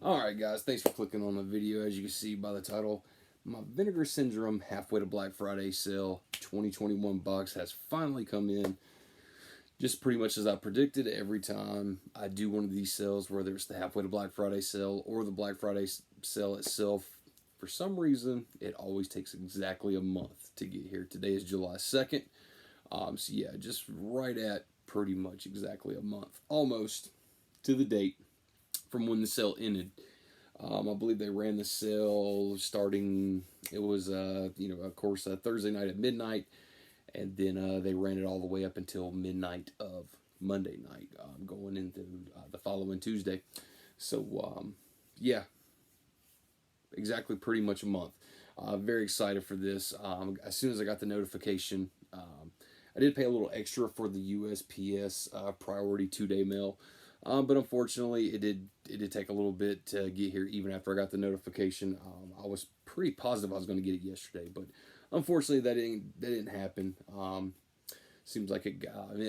Alright guys, thanks for clicking on the video. As you can see by the title, my Vinegar Syndrome Halfway to Black Friday sale 2021 box has finally come in. Just pretty much as I predicted. Every time I do one of these sales, whether it's the Halfway to Black Friday sale or the Black Friday sale itself, for some reason it always takes exactly a month to get here. Today is July 2nd. So yeah, just right at pretty much exactly a month. Almost to the date from when the sale ended. I believe they ran the sale starting, it was, of course, Thursday night at midnight, and then they ran it all the way up until midnight of Monday night, going into the following Tuesday. So, yeah, exactly pretty much a month. Very excited for this. As soon as I got the notification, I did pay a little extra for the USPS priority 2-day mail. But unfortunately, it did take a little bit to get here. Even after I got the notification, I was pretty positive I was going to get it yesterday, but unfortunately, that didn't happen. Seems like it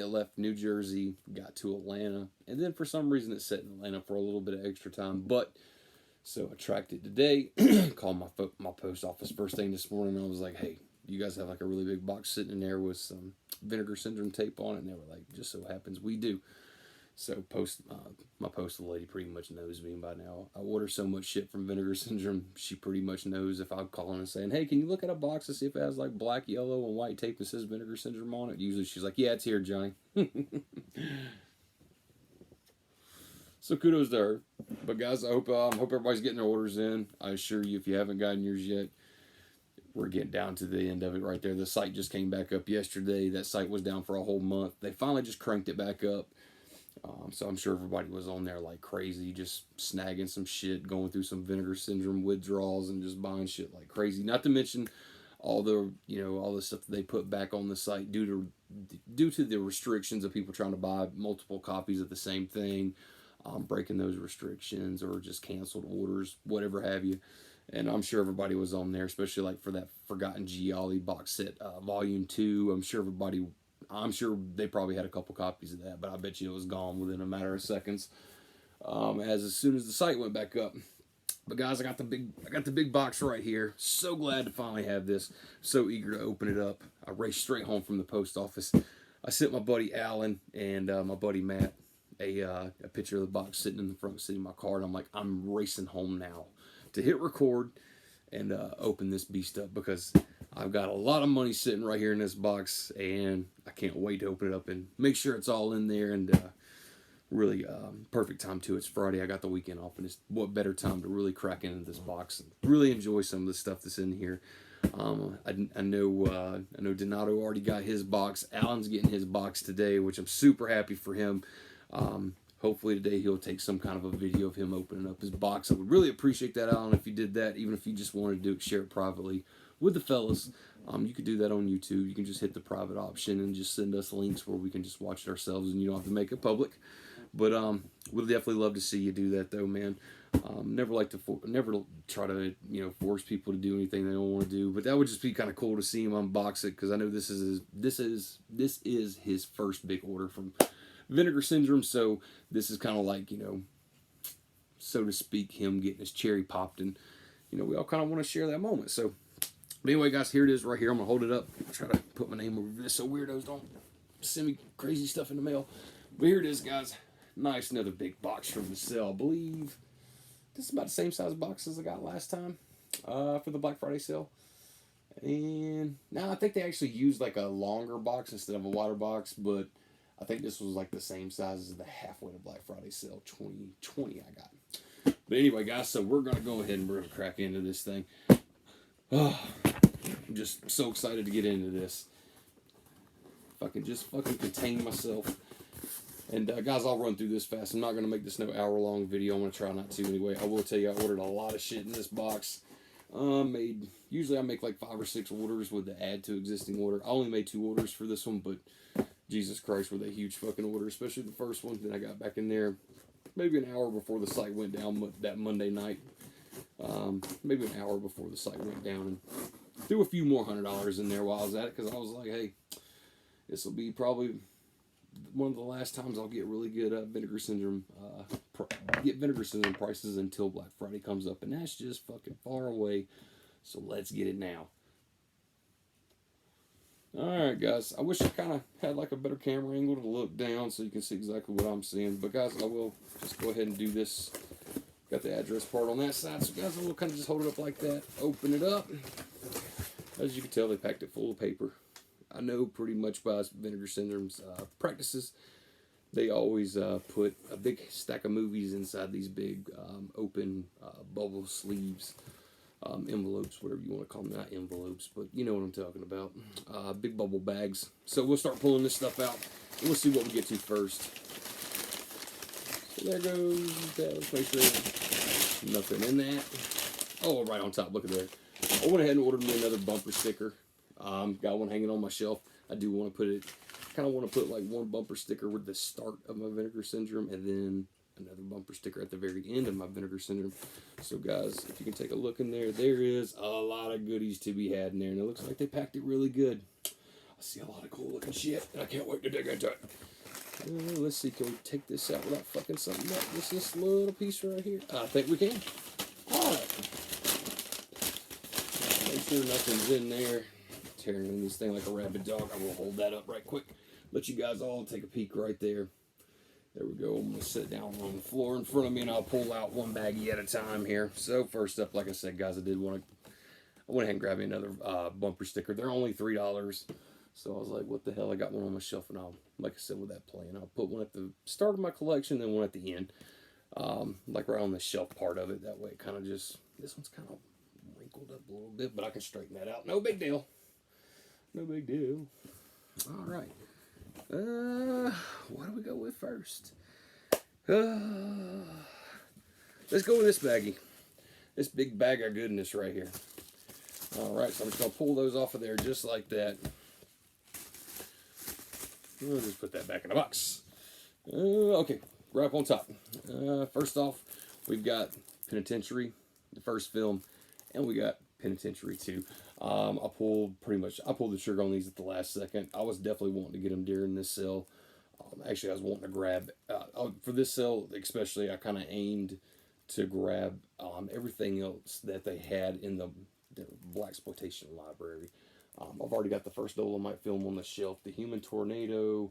left New Jersey, got to Atlanta, and then for some reason it sat in Atlanta for a little bit of extra time. But so I tracked it today. Called my post office first thing this morning. And I was like, "Hey, you guys have like a really big box sitting in there with some Vinegar Syndrome tape on it?" And they were like, "Just so happens we do." So my postal lady pretty much knows me by now. I order so much shit from Vinegar Syndrome, she pretty much knows if I'm calling and saying, "Hey, can you look at a box to see if it has like black, yellow, and white tape that says Vinegar Syndrome on it?" Usually she's like, "Yeah, it's here, Johnny." So kudos to her. But guys, I hope everybody's getting their orders in. I assure you, if you haven't gotten yours yet, we're getting down to the end of it right there. The site just came back up yesterday. That site was down for a whole month. They finally just cranked it back up. So I'm sure everybody was on there like crazy, just snagging some shit, going through some Vinegar Syndrome withdrawals, and just buying shit like crazy. Not to mention all the stuff that they put back on the site due to the restrictions of people trying to buy multiple copies of the same thing, breaking those restrictions or just canceled orders, whatever have you. And I'm sure everybody was on there, especially like for that Forgotten Gialli box set, Volume 2. I'm sure they probably had a couple copies of that, but I bet you it was gone within a matter of seconds. As soon as the site went back up. But guys, I got the big box right here. So glad to finally have this. So eager to open it up. I raced straight home from the post office. I sent my buddy Alan and my buddy Matt a picture of the box sitting in the front seat of my car, and I'm like, I'm racing home now to hit record and open this beast up, because I've got a lot of money sitting right here in this box, and I can't wait to open it up and make sure it's all in there. And really perfect time too. It's Friday. I got the weekend off, and it's what better time to really crack into this box and really enjoy some of the stuff that's in here. I know Donato already got his box. Alan's getting his box today, which I'm super happy for him. Hopefully today he'll take some kind of a video of him opening up his box. I would really appreciate that, Alan, if you did that. Even if you just wanted to do it, share it privately with the fellas. You could do that on YouTube. You can just hit the private option and just send us links where we can just watch it ourselves, and you don't have to make it public. But we'd definitely love to see you do that, though, man. Never try to force people to do anything they don't want to do. But that would just be kind of cool to see him unbox it, because I know this is his first big order from Vinegar Syndrome. So this is kind of like, so to speak, him getting his cherry popped, and we all kind of want to share that moment. So, but anyway, guys, here it is right here. I'm gonna hold it up. Try to put my name over this so weirdos don't send me crazy stuff in the mail. But here it is, guys. Nice, another big box from the sale. I believe this is about the same size box as I got last time for the Black Friday sale. And now I think they actually used like a longer box instead of a wider box, but I think this was like the same size as the Halfway to Black Friday sale 2020 I got. But anyway, guys, so we're going to go ahead and we're going to crack into this thing. Oh, I'm just so excited to get into this. If I can just fucking contain myself. And guys, I'll run through this fast. I'm not going to make this no hour-long video. I'm going to try not to anyway. I will tell you, I ordered a lot of shit in this box. Usually I make like 5 or 6 orders with the add to existing order. I only made 2 orders for this one, but Jesus Christ, were they huge fucking order, especially the first one. Then I got back in there maybe an hour before the site went down that Monday night. Maybe an hour before the site went down, and threw a few more $100 in there while I was at it, because I was like, hey, this will be probably one of the last times I'll get really good Vinegar Syndrome. Get Vinegar Syndrome prices until Black Friday comes up, and that's just fucking far away. So let's get it now. Alright guys, I wish I kind of had like a better camera angle to look down so you can see exactly what I'm seeing. But guys, I will just go ahead and do this. Got the address part on that side. So guys, I will kind of just hold it up like that. Open it up. As you can tell, they packed it full of paper. I know pretty much by Vinegar Syndrome's practices, they always put a big stack of movies inside these big open bubble sleeves. Envelopes, whatever you want to call them, not envelopes, but you know what I'm talking about. Big bubble bags. So we'll start pulling this stuff out, and we'll see what we get to first. So there goes that. Let's make sure there's nothing in that. Oh, right on top, look at there. I went ahead and ordered me another bumper sticker. Got one hanging on my shelf. I do want to put it, kind of want to put like one bumper sticker with the start of my Vinegar Syndrome, and then another bumper sticker at the very end of my Vinegar Syndrome. So guys, if you can take a look in there, there is a lot of goodies to be had in there, and it looks like they packed it really good. I see a lot of cool looking shit, and I can't wait to dig into it. Let's see, can we take this out without fucking something up? This little piece right here? I think we can. Alright. Make sure nothing's in there. Tearing in this thing like a rabid dog. I will hold that up right quick. Let you guys all take a peek right there. There we go. I'm going to sit down on the floor in front of me, and I'll pull out one baggie at a time here. So first up, like I said, guys, I went ahead and grabbed me another bumper sticker. They're only $3. So I was like, what the hell? I got one on my shelf, and like I said, with that plan, I'll put one at the start of my collection, then one at the end. Like right on the shelf part of it. That way it kind of just, this one's kind of wrinkled up a little bit, but I can straighten that out. No big deal. No big deal. All right. What do we go with first? Let's go with this baggie. This big bag of goodness right here. Alright, so I'm just going to pull those off of there just like that. We'll just put that back in the box. Okay, right up on top. First off, we've got Penitentiary, the first film, and we got Penitentiary 2. I pulled the trigger on these at the last second. I was definitely wanting to get them during this sale. Actually, I was wanting to grab, for this sale especially, I kind of aimed to grab everything else that they had in their blaxploitation library. I've already got the first Dolomite film on the shelf, The Human Tornado,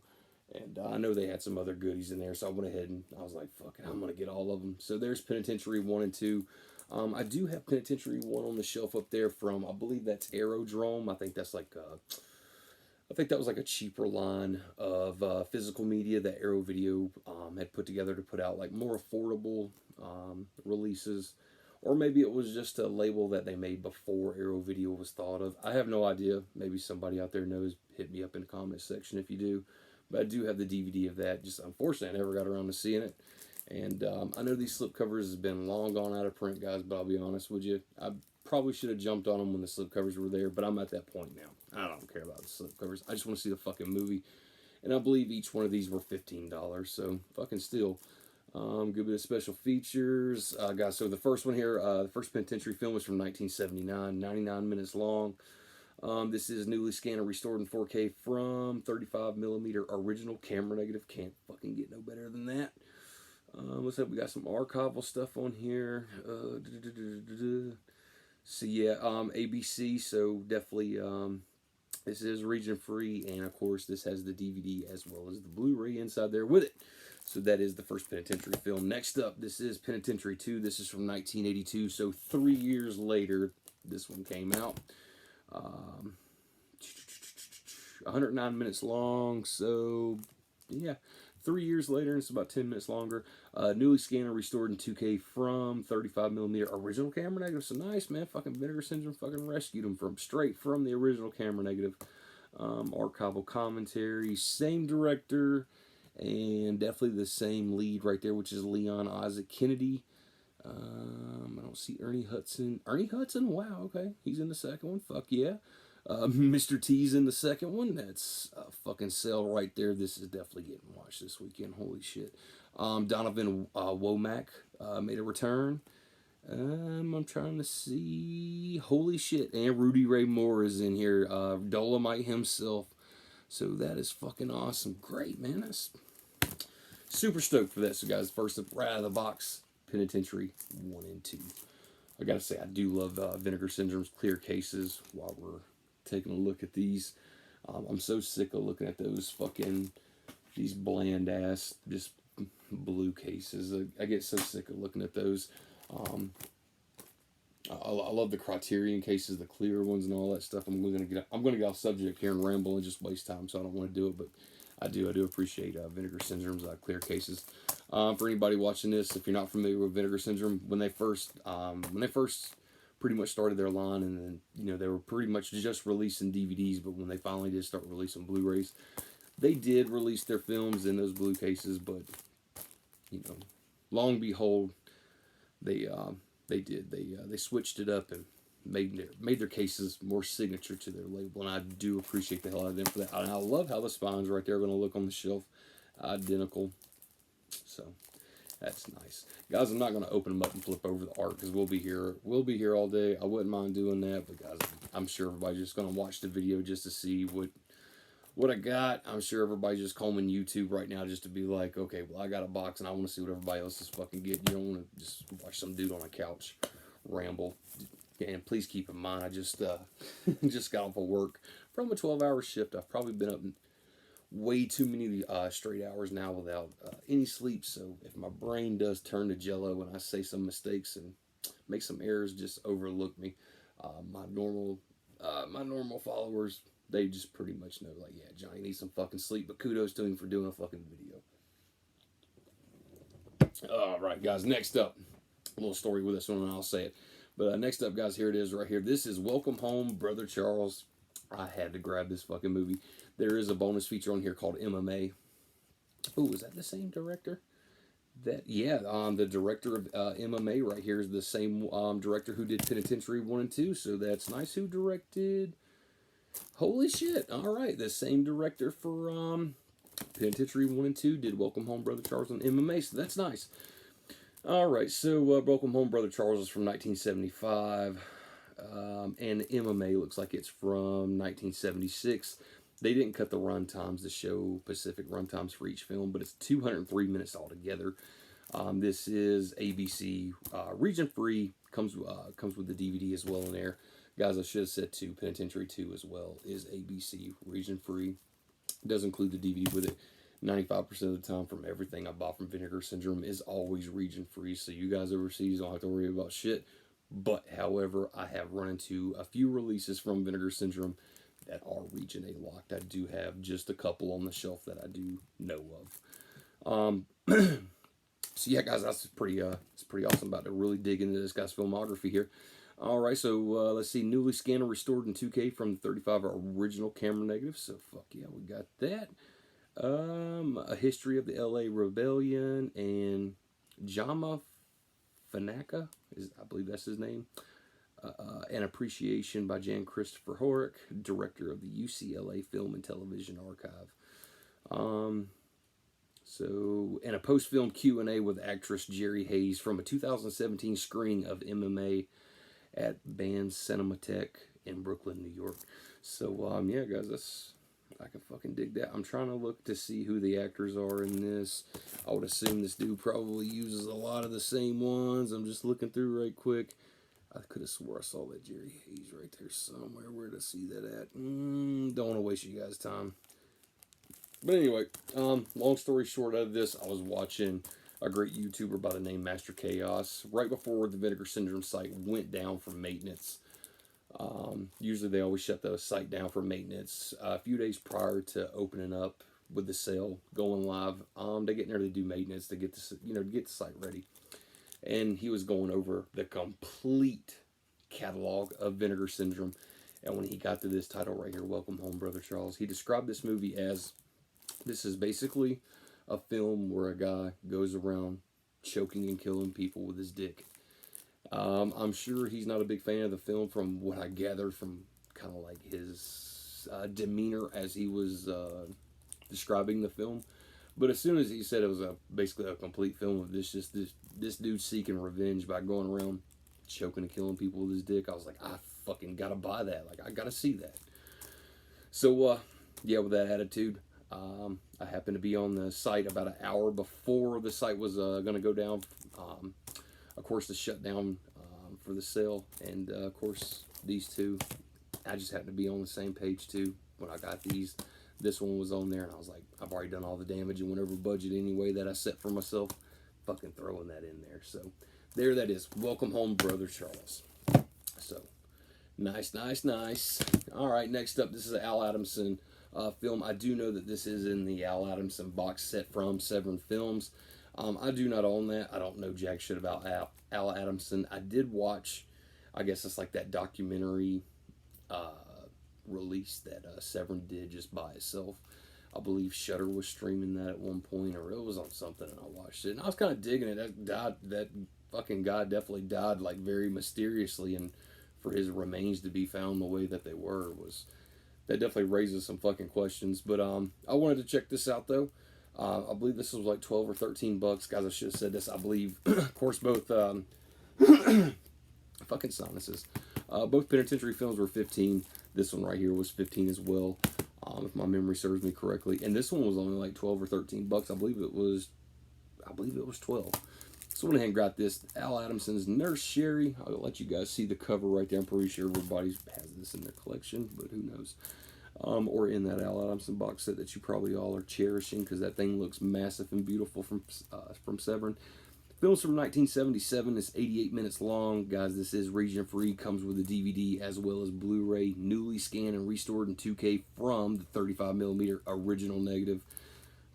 and I know they had some other goodies in there, so I went ahead and I was like, fuck it, I'm going to get all of them. So there's Penitentiary 1 and 2. I do have Penitentiary 1 on the shelf up there from, I believe that's Aerodrome. I think that's like, I think that was like a cheaper line of physical media that Aero Video had put together to put out like more affordable releases. Or maybe it was just a label that they made before Aero Video was thought of. I have no idea. Maybe somebody out there knows. Hit me up in the comment section if you do. But I do have the DVD of that. Just unfortunately, I never got around to seeing it. And I know these slipcovers have been long gone out of print, guys, but I'll be honest with you. I probably should have jumped on them when the slipcovers were there, but I'm at that point now. I don't care about the slipcovers. I just want to see the fucking movie. And I believe each one of these were $15, so fucking still. Good bit of special features. Guys, so the first one here, the first Penitentiary film was from 1979, 99 minutes long. This is newly scanned and restored in 4K from 35mm original camera negative. Can't fucking get no better than that. Let's hope we got some archival stuff on here. So yeah, ABC, so definitely this is region free, and of course this has the DVD as well as the Blu-ray inside there with it. So that is the first Penitentiary film. Next up, this is Penitentiary 2. This is from 1982, so 3 years later this one came out. 109 minutes long, so yeah. 3 years later, and it's about 10 minutes longer. Newly scanned and restored in 2K from 35mm original camera negative. So nice, man. Fucking Vinegar Syndrome fucking rescued them straight from the original camera negative. Archival commentary, same director, and definitely the same lead right there, which is Leon Isaac Kennedy. I don't see Ernie Hudson. Ernie Hudson? Wow, okay. He's in the second one. Fuck yeah. Mr. T's in the second one. That's a fucking sell right there. This is definitely getting watched this weekend. Holy shit. Donovan Womack made a return. I'm trying to see. Holy shit. And Rudy Ray Moore is in here. Dolomite himself. So that is fucking awesome. Great, man. That's super stoked for that. So guys, first up, right out of the box, Penitentiary 1 and 2. I gotta say, I do love Vinegar Syndrome's clear cases while we're taking a look at these. I'm so sick of looking at those fucking, these bland ass, just blue cases. I get so sick of looking at those. I love the Criterion cases, the clear ones and all that stuff. I'm gonna get off subject here and ramble and just waste time, so I don't want to do it. But I do appreciate Vinegar Syndrome's clear cases. For anybody watching this, if you're not familiar with Vinegar Syndrome, when they first pretty much started their line, and then they were pretty much just releasing DVDs. But when they finally did start releasing Blu-rays, they did release their films in those blue cases. But long behold, they switched it up and made their cases more signature to their label, and I do appreciate the hell out of them for that. And I love how the spines right there are going to look on the shelf, identical. So that's nice, guys. I'm not going to open them up and flip over the art because we'll be here all day. I wouldn't mind doing that, but guys, I'm sure everybody's just going to watch the video just to see what I got. I'm sure everybody's just combing YouTube right now just to be like, okay, well, I got a box and I want to see what everybody else is fucking getting. You don't want to just watch some dude on a couch ramble. And please keep in mind, I just just got off of work from a 12-hour shift. I've probably been up way too many straight hours now without any sleep. So if my brain does turn to jello and I say some mistakes and make some errors, just overlook me. My normal followers, they just pretty much know, like, yeah, Johnny needs some fucking sleep, but kudos to him for doing a fucking video. All right, guys, next up, a little story with this one, and I'll say it. But next up, guys, here it is right here. This is Welcome Home, Brother Charles. I had to grab this fucking movie. There is a bonus feature on here called MMA. Oh, is that the same director? The director of MMA right here is the same director who did Penitentiary 1 and 2, so that's nice. Who directed... Holy shit, alright, the same director for Penitentiary 1 and 2 did Welcome Home, Brother Charles on MMA, so that's nice. Alright, so Welcome Home, Brother Charles is from 1975, and MMA looks like it's from 1976. They didn't cut the run times to show specific run times for each film, but it's 203 minutes altogether. This is ABC region free, comes with the DVD as well in there. Guys, I should have said too, Penitentiary 2 as well is ABC region free. It does include the DVD with it. 95% of the time from everything I bought from Vinegar Syndrome is always region free, so you guys overseas don't have to worry about shit. But, however, I have run into a few releases from Vinegar Syndrome that are region A locked. I do have just a couple on the shelf that I do know of. So yeah, guys, that's pretty awesome. About to really dig into this guy's filmography here. All right, so let's see, newly scanned and restored in 2K from the 35 original camera negative. So fuck yeah, we got that. A history of the LA Rebellion and Jama Fanaka I believe that's his name. An appreciation by Jan Christopher Horick, director of the UCLA Film and Television Archive. So, and a post-film Q&A with actress Jerry Hayes from a 2017 screening of MMA at Band Cinematheque in Brooklyn, New York. So, yeah, guys, I can fucking dig that. I'm trying to look to see who the actors are in this. I would assume this dude probably uses a lot of the same ones. I'm just looking through right quick. I could have swore I saw that Jerry Hayes right there somewhere. Where to see that at? Don't want to waste you guys' time. But anyway, long story short out of this, I was watching a great YouTuber by the name Master Chaos right before the Vinegar Syndrome site went down for maintenance. Usually they always shut the site down for maintenance a few days prior to opening up with the sale going live. They get in there to do maintenance to get to get the site ready. And he was going over the complete catalog of Vinegar Syndrome. And when he got to this title right here, Welcome Home, Brother Charles, he described this movie as, this is basically a film where a guy goes around choking and killing people with his dick. I'm sure he's not a big fan of the film from what I gathered from kind of like his demeanor as he was describing the film. But as soon as he said it was basically a complete film of this dude seeking revenge by going around choking and killing people with his dick, I was like, I fucking gotta buy that. Like, I gotta see that. So, yeah, with that attitude. I happened to be on the site about an hour before the site was going to go down. Of course, the shutdown for the sale, and of course, these two. I just happened to be on the same page too when I got these. This one was on there, and I was like, I've already done all the damage and went over budget anyway that I set for myself. Fucking throwing that in there. So there that is. Welcome home, Brother Charles. So nice, nice, nice. All right, next up, this is an Al Adamson film. I do know that this is in the Al Adamson box set from Severin Films. I do not own that. I don't know jack shit about Al Adamson. I did watch, I guess it's like that documentary release that Severin did just by itself. I believe Shudder was streaming that at one point, or it was on something, and I watched it, and I was kind of digging it. That fucking guy definitely died like very mysteriously, and for his remains to be found the way that they were was that definitely raises some fucking questions. But I wanted to check this out though. I believe this was like 12 or 13 bucks, guys. I should have said this. I believe, of course, both fucking sinuses. Both Penitentiary films were 15. This one right here was 15 as well, if my memory serves me correctly. And this one was only like 12 or 13 bucks. I believe it was 12. So I went ahead and got this. Al Adamson's Nurse Sherry. I'll let you guys see the cover right there. I'm pretty sure everybody has this in their collection, but who knows? Or in that Al Adamson box set that you probably all are cherishing, because that thing looks massive and beautiful from Severin. Films from 1977. It's 88 minutes long. Guys, this is region free. Comes with a DVD as well as Blu-ray. Newly scanned and restored in 2K from the 35mm original negative.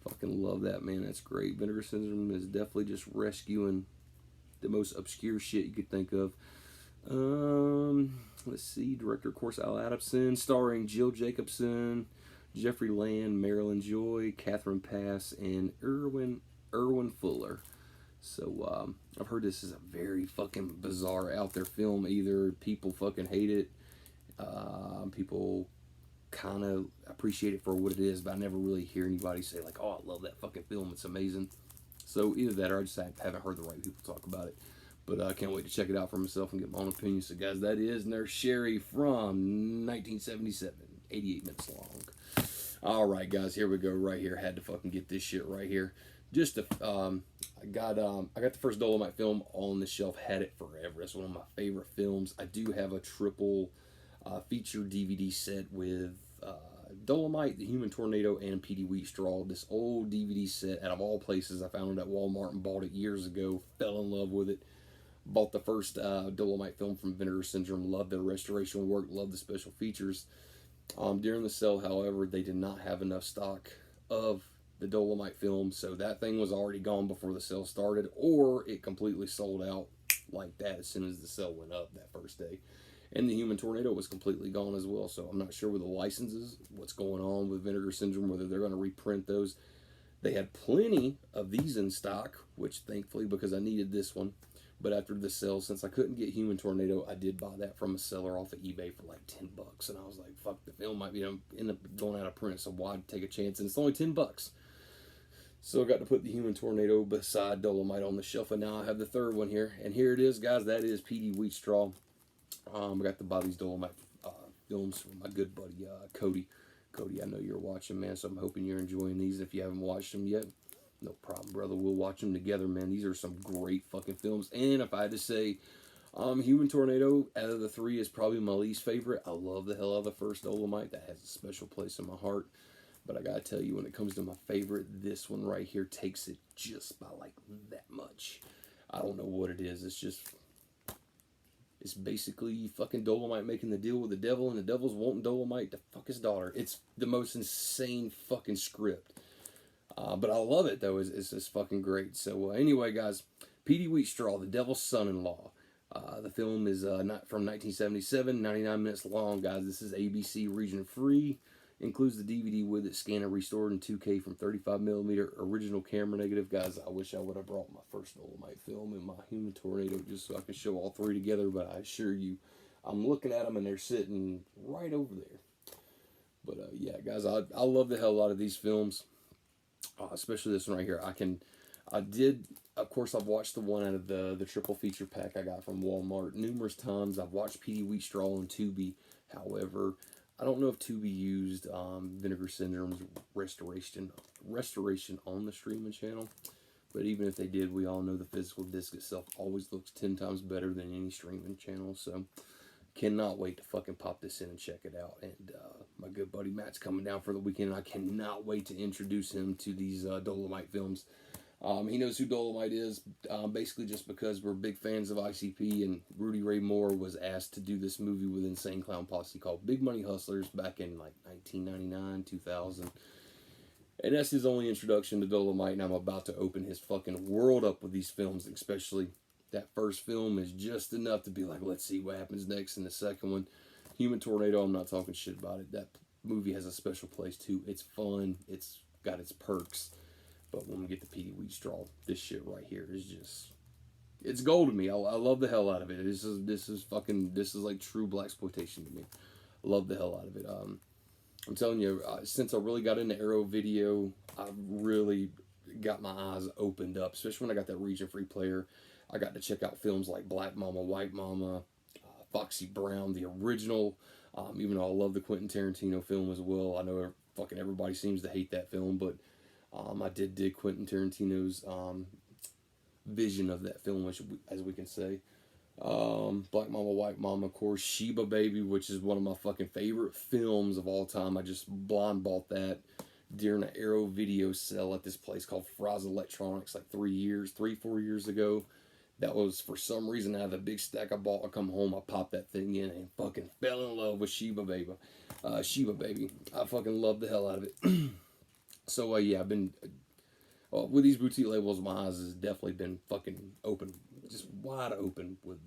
Fucking love that, man. That's great. Vinegar Syndrome is definitely just rescuing the most obscure shit you could think of. Let's see. Director, of course, Al Adamson. Starring Jill Jacobson, Jeffrey Land, Marilyn Joy, Catherine Pass, and Irwin Fuller. So I've heard this is a very fucking bizarre out there film. Either people fucking hate it, people kind of appreciate it for what it is, but I never really hear anybody say like, oh, I love that fucking film, it's amazing. So either that or I just haven't heard the right people talk about it. But I can't wait to check it out for myself and get my own opinion. So guys, that is Nurse Sherry from 1977, 88 minutes long. All right, guys, here we go. Right here, had to fucking get this shit right here. Just I got the first Dolomite film on the shelf. Had it forever. It's one of my favorite films. I do have a triple feature DVD set with Dolomite, The Human Tornado, and P.D. Wheatstraw. This old DVD set, out of all places, I found it at Walmart and bought it years ago. Fell in love with it. Bought the first Dolomite film from Vinegar Syndrome. Loved the restoration work. Loved the special features. During the sale, however, they did not have enough stock of the Dolomite film, so that thing was already gone before the sale started, or it completely sold out like that as soon as the sale went up that first day. And the Human Tornado was completely gone as well, so I'm not sure with the licenses, what's going on with Vinegar Syndrome, whether they're going to reprint those. They had plenty of these in stock, which thankfully, because I needed this one. But after the sale, since I couldn't get Human Tornado, I did buy that from a seller off of eBay for like 10 bucks. And I was like, fuck, the film might be end up going out of print, so why take a chance? And it's only 10 bucks. So I got to put the Human Tornado beside Dolomite on the shelf, and now I have the third one here. And here it is, guys. That is P.D. Wheatstraw. I got to buy these Dolomite films from my good buddy Cody. Cody, I know you're watching, man, so I'm hoping you're enjoying these. If you haven't watched them yet, no problem, brother. We'll watch them together, man. These are some great fucking films. And if I had to say, Human Tornado, out of the three, is probably my least favorite. I love the hell out of the first Dolomite. That has a special place in my heart. But I gotta tell you, when it comes to my favorite, this one right here takes it just by like that much. I don't know what it is. It's basically fucking Dolomite making the deal with the devil, and the devil's wanting Dolomite to fuck his daughter. It's the most insane fucking script. But I love it, though. It's just fucking great. So anyway, guys, P.D. Wheatstraw, The Devil's Son-in-Law. The film is not from 1977, 99 minutes long, guys. This is ABC region free. Includes the DVD with it, scanned and restored in 2K from 35mm original camera negative. Guys, I wish I would have brought my first Dolomite film and my Human Tornado just so I could show all three together, but I assure you, I'm looking at them and they're sitting right over there. But yeah, guys, I love the hell out of these films, especially this one right here. Of course, I've watched the one out of the triple feature pack I got from Walmart numerous times. I've watched P.D. Wheatstraw on Tubi. However, I don't know if Tubi used Vinegar Syndrome's restoration on the streaming channel, but even if they did, we all know the physical disc itself always looks 10 times better than any streaming channel. So cannot wait to fucking pop this in and check it out. And my good buddy Matt's coming down for the weekend, and I cannot wait to introduce him to these Dolomite films. He knows who Dolomite is, basically just because we're big fans of ICP, and Rudy Ray Moore was asked to do this movie with Insane Clown Posse called Big Money Hustlers back in like 1999, 2000. And that's his only introduction to Dolomite, and I'm about to open his fucking world up with these films, especially that first film is just enough to be like, let's see what happens next. And the second one, Human Tornado, I'm not talking shit about it. That movie has a special place too. It's fun. It's got its perks. But when we get to Petey Wheatstraw, this shit right here is just, it's gold to me. I love the hell out of it. This is like true blaxploitation to me. I love the hell out of it. I'm telling you, since I really got into Arrow Video, I really got my eyes opened up, especially when I got that region-free player. I got to check out films like Black Mama, White Mama, Foxy Brown, the original, even though I love the Quentin Tarantino film as well. I know fucking everybody seems to hate that film, but I did dig Quentin Tarantino's vision of that film, which, as we can say. Black Mama, White Mama, of course, Sheba Baby, which is one of my fucking favorite films of all time. I just blind bought that during an Arrow video sale at this place called Fry's Electronics like 4 years ago. That was, for some reason, out of the big stack I bought, I come home, I popped that thing in and fucking fell in love with Sheba Baby. I fucking love the hell out of it. So, yeah, I've been, with these boutique labels, my eyes has definitely been fucking open, just wide open with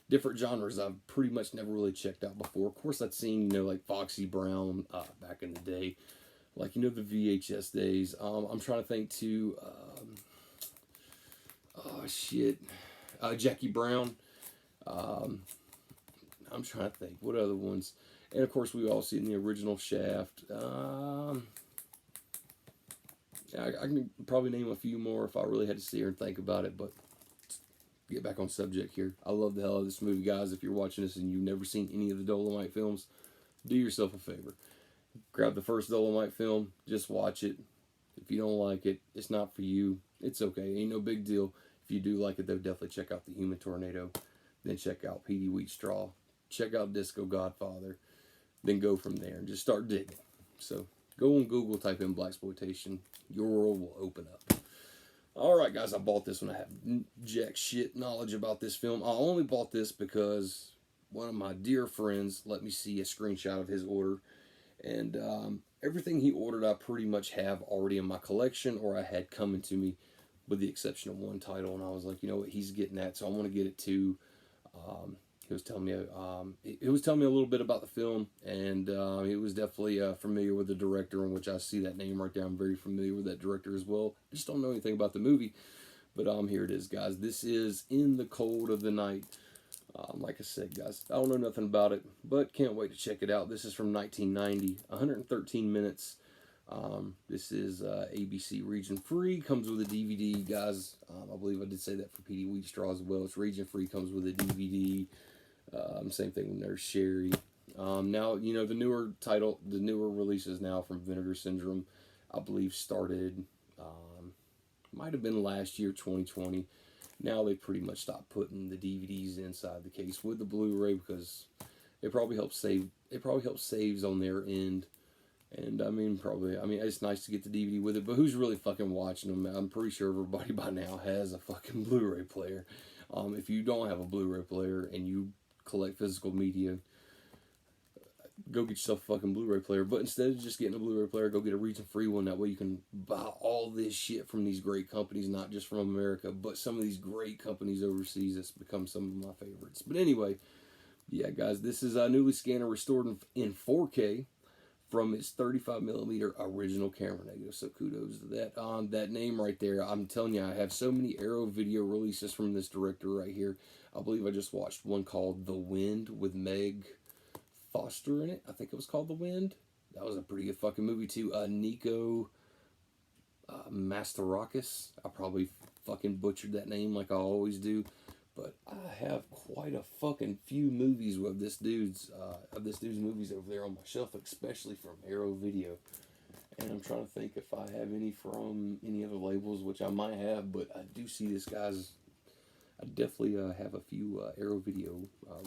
different genres I've pretty much never really checked out before. Of course, I'd seen, like Foxy Brown back in the day, like, the VHS days. I'm trying to think too, Jackie Brown. I'm trying to think, what other ones? And of course, we all see in the original Shaft. I can probably name a few more if I really had to sit here and think about it, but get back on subject here. I love the hell out of this movie, guys. If you're watching this and you've never seen any of the Dolomite films, do yourself a favor. Grab the first Dolomite film, just watch it. If you don't like it, it's not for you. It's okay, ain't no big deal. If you do like it, though, definitely check out The Human Tornado. Then check out Petey Wheatstraw. Check out Disco Godfather. Then go from there and just start digging. So go on Google, type in blaxploitation. Your world will open up. Alright, guys, I bought this one. I have jack shit knowledge about this film. I only bought this because one of my dear friends let me see a screenshot of his order. And everything he ordered, I pretty much have already in my collection, or I had coming to me, with the exception of one title. And I was like, you know what, he's getting that, so I want to get it too. He was telling me, a little bit about the film, and he was definitely familiar with the director, in which I see that name right there. I'm very familiar with that director as well. I just don't know anything about the movie, but here it is, guys. This is In the Cold of the Night. Like I said, guys, I don't know nothing about it, but can't wait to check it out. This is from 1990, 113 minutes. This is ABC region free, comes with a DVD, guys. I believe I did say that for Petey Wheatstraw as well. It's region free, comes with a DVD. Same thing with Nurse Sherry. Now, the newer releases now from Vinegar Syndrome, I believe started, might have been last year, 2020. Now they pretty much stopped putting the DVDs inside the case with the Blu-ray because it probably helps saves on their end. And it's nice to get the DVD with it, but who's really fucking watching them? I'm pretty sure everybody by now has a fucking Blu-ray player. If you don't have a Blu-ray player and you collect physical media, go get yourself a fucking Blu-ray player. But instead of just getting a Blu-ray player, go get a region-free one. That way you can buy all this shit from these great companies, not just from America, but some of these great companies overseas that's become some of my favorites. But anyway, yeah, guys, this is newly scanned and restored in 4K from its 35mm original camera negative. So kudos to that. That name right there, I'm telling you, I have so many Arrow video releases from this director right here. I believe I just watched one called The Wind with Meg Foster in it. I think it was called The Wind. That was a pretty good fucking movie too. Nico Masterakis. I probably fucking butchered that name like I always do. But I have quite a fucking few movies of this dude's movies over there on my shelf, especially from Arrow Video. And I'm trying to think if I have any from any other labels, which I might have, but I do see this guy's. I definitely have a few Arrow Video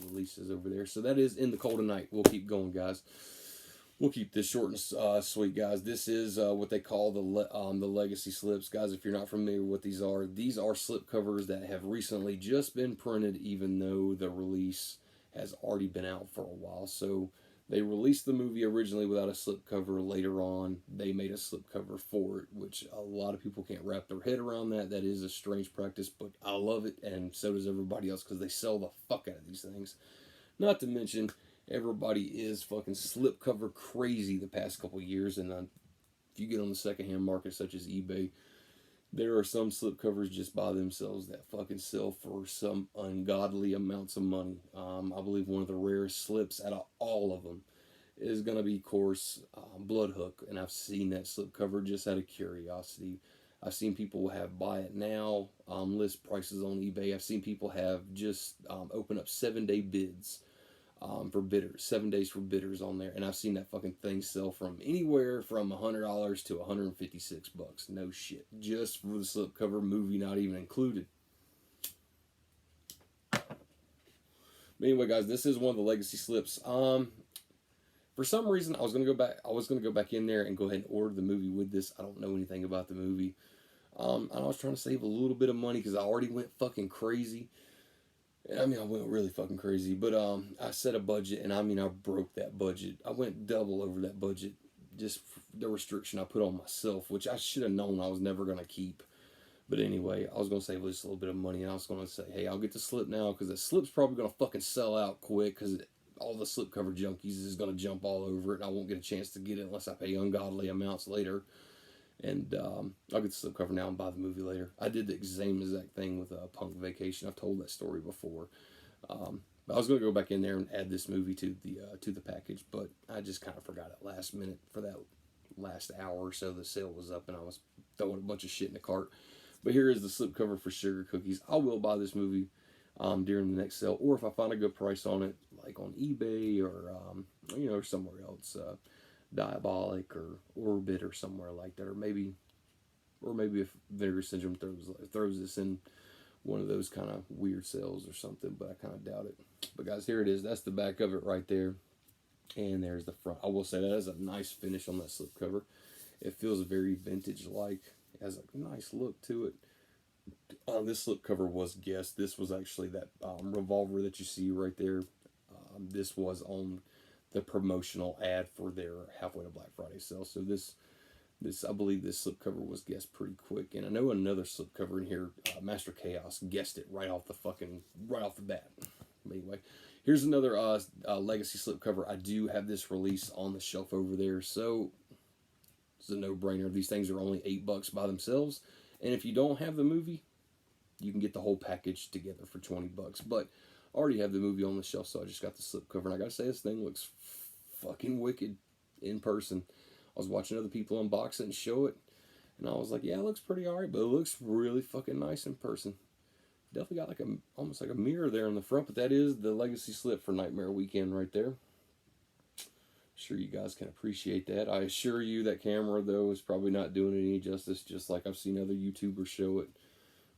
releases over there. So that is In the Cold of Night. We'll keep going, guys. We'll keep this short and sweet, guys. This is what they call the legacy slips, guys. If you're not familiar with what these are slip covers that have recently just been printed, even though the release has already been out for a while. So they released the movie originally without a slip cover. Later on, they made a slip cover for it, which a lot of people can't wrap their head around that. That is a strange practice, but I love it, and so does everybody else, because they sell the fuck out of these things. Not to mention, everybody is fucking slipcover crazy the past couple years, and if you get on the secondhand market such as eBay, there are some slipcovers just by themselves that fucking sell for some ungodly amounts of money. I believe one of the rarest slips out of all of them is going to be, of course, Bloodhook, and I've seen that slipcover just out of curiosity. I've seen people buy it now, list prices on eBay. I've seen people have just open up 7-day bids for bidders, 7 days for bidders on there, and I've seen that fucking thing sell from anywhere from $100 to $156. No shit, just for the slipcover, movie not even included. But anyway, guys, this is one of the legacy slips. For some reason, I was gonna go back in there and go ahead and order the movie with this. I don't know anything about the movie. And I was trying to save a little bit of money because I already went fucking crazy. I mean, I went really fucking crazy, but I set a budget, and I mean, I broke that budget. I went double over that budget, just the restriction I put on myself, which I should have known I was never going to keep. But anyway, I was going to save just a little bit of money, and I was going to say, hey, I'll get the slip now, because the slip's probably going to fucking sell out quick, because all the slipcover junkies is going to jump all over it, and I won't get a chance to get it unless I pay ungodly amounts later. And I'll get the slipcover now and buy the movie later. I did the same exact thing with Punk Vacation. I've told that story before. But I was going to go back in there and add this movie to the package, but I just kind of forgot it last minute for that last hour or so. The sale was up, and I was throwing a bunch of shit in the cart. But here is the slipcover for Sugar Cookies. I will buy this movie during the next sale, or if I find a good price on it, like on eBay or somewhere else. Diabolic or Orbit or somewhere like that, or maybe if Vinegar Syndrome throws this in one of those kind of weird sales or something, but I kind of doubt it. But guys, here it is. That's the back of it right there, and there's the front. I will say that has a nice finish on that slipcover. It feels very vintage-like. It has a nice look to it. This slipcover was guessed. This was actually that revolver that you see right there. This was on the promotional ad for their Halfway to Black Friday sale. So this I believe this slipcover was guessed pretty quick. And I know another slipcover in here, Master Chaos, guessed it right off the bat. But anyway, here's another legacy slipcover. I do have this release on the shelf over there, so it's a no-brainer. These things are only $8 by themselves, and if you don't have the movie, you can get the whole package together for $20. But I already have the movie on the shelf, so I just got the slipcover, and I gotta say, this thing looks fucking wicked in person. I was watching other people unbox it and show it, and I was like, yeah, it looks pretty alright, but it looks really fucking nice in person. Definitely got almost like a mirror there in the front, but that is the legacy slip for Nightmare Weekend right there. Sure you guys can appreciate that. I assure you that camera, though, is probably not doing it any justice, just like I've seen other YouTubers show it.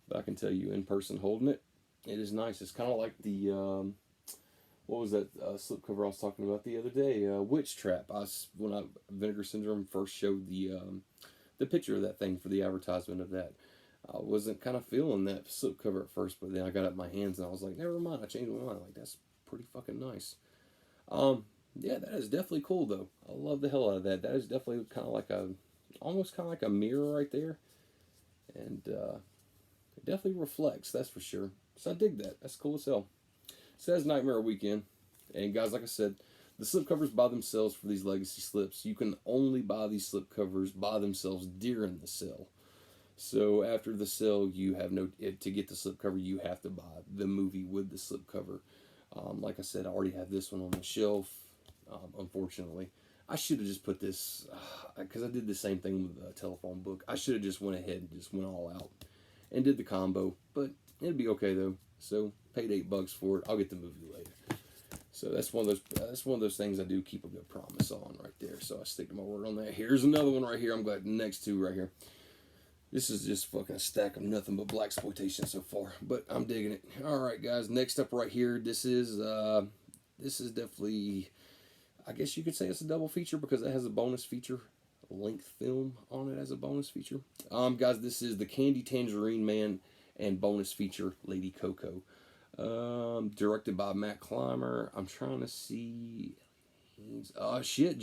But I can tell you, in person holding it, it is nice. It's kind of like the, what was that slipcover I was talking about the other day? Witch Trap. When Vinegar Syndrome first showed the picture of that thing for the advertisement of that, I wasn't kind of feeling that slipcover at first, but then I got it in my hands and I was like, never mind, I changed my mind. Like, that's pretty fucking nice. Yeah, that is definitely cool, though. I love the hell out of that. That is definitely almost kind of like a mirror right there. And it definitely reflects, that's for sure. So I dig that. That's cool as hell. It says Nightmare Weekend. And guys, like I said, the slipcovers by themselves for these legacy slips, you can only buy these slipcovers by themselves during the sale. So after the sale, you have to get the slipcover, you have to buy the movie with the slipcover. Like I said, I already have this one on the shelf. Unfortunately, I should have just put this, because I did the same thing with the telephone book. I should have just went ahead and just went all out and did the combo, but it'd be okay though. So paid $8 for it. I'll get the movie later. So that's one of those things I do keep a good promise on right there. So I stick to my word on that. Here's another one right here. I'm glad next two right here. This is just fucking a stack of nothing but blaxploitation so far, but I'm digging it. All right, guys. Next up right here. This is definitely, I guess you could say it's a double feature because it has a bonus feature length film on it as a bonus feature. Guys, this is the Candy Tangerine Man and bonus feature Lady Coco. Directed by Matt Clymer. I'm trying to see. Oh shit,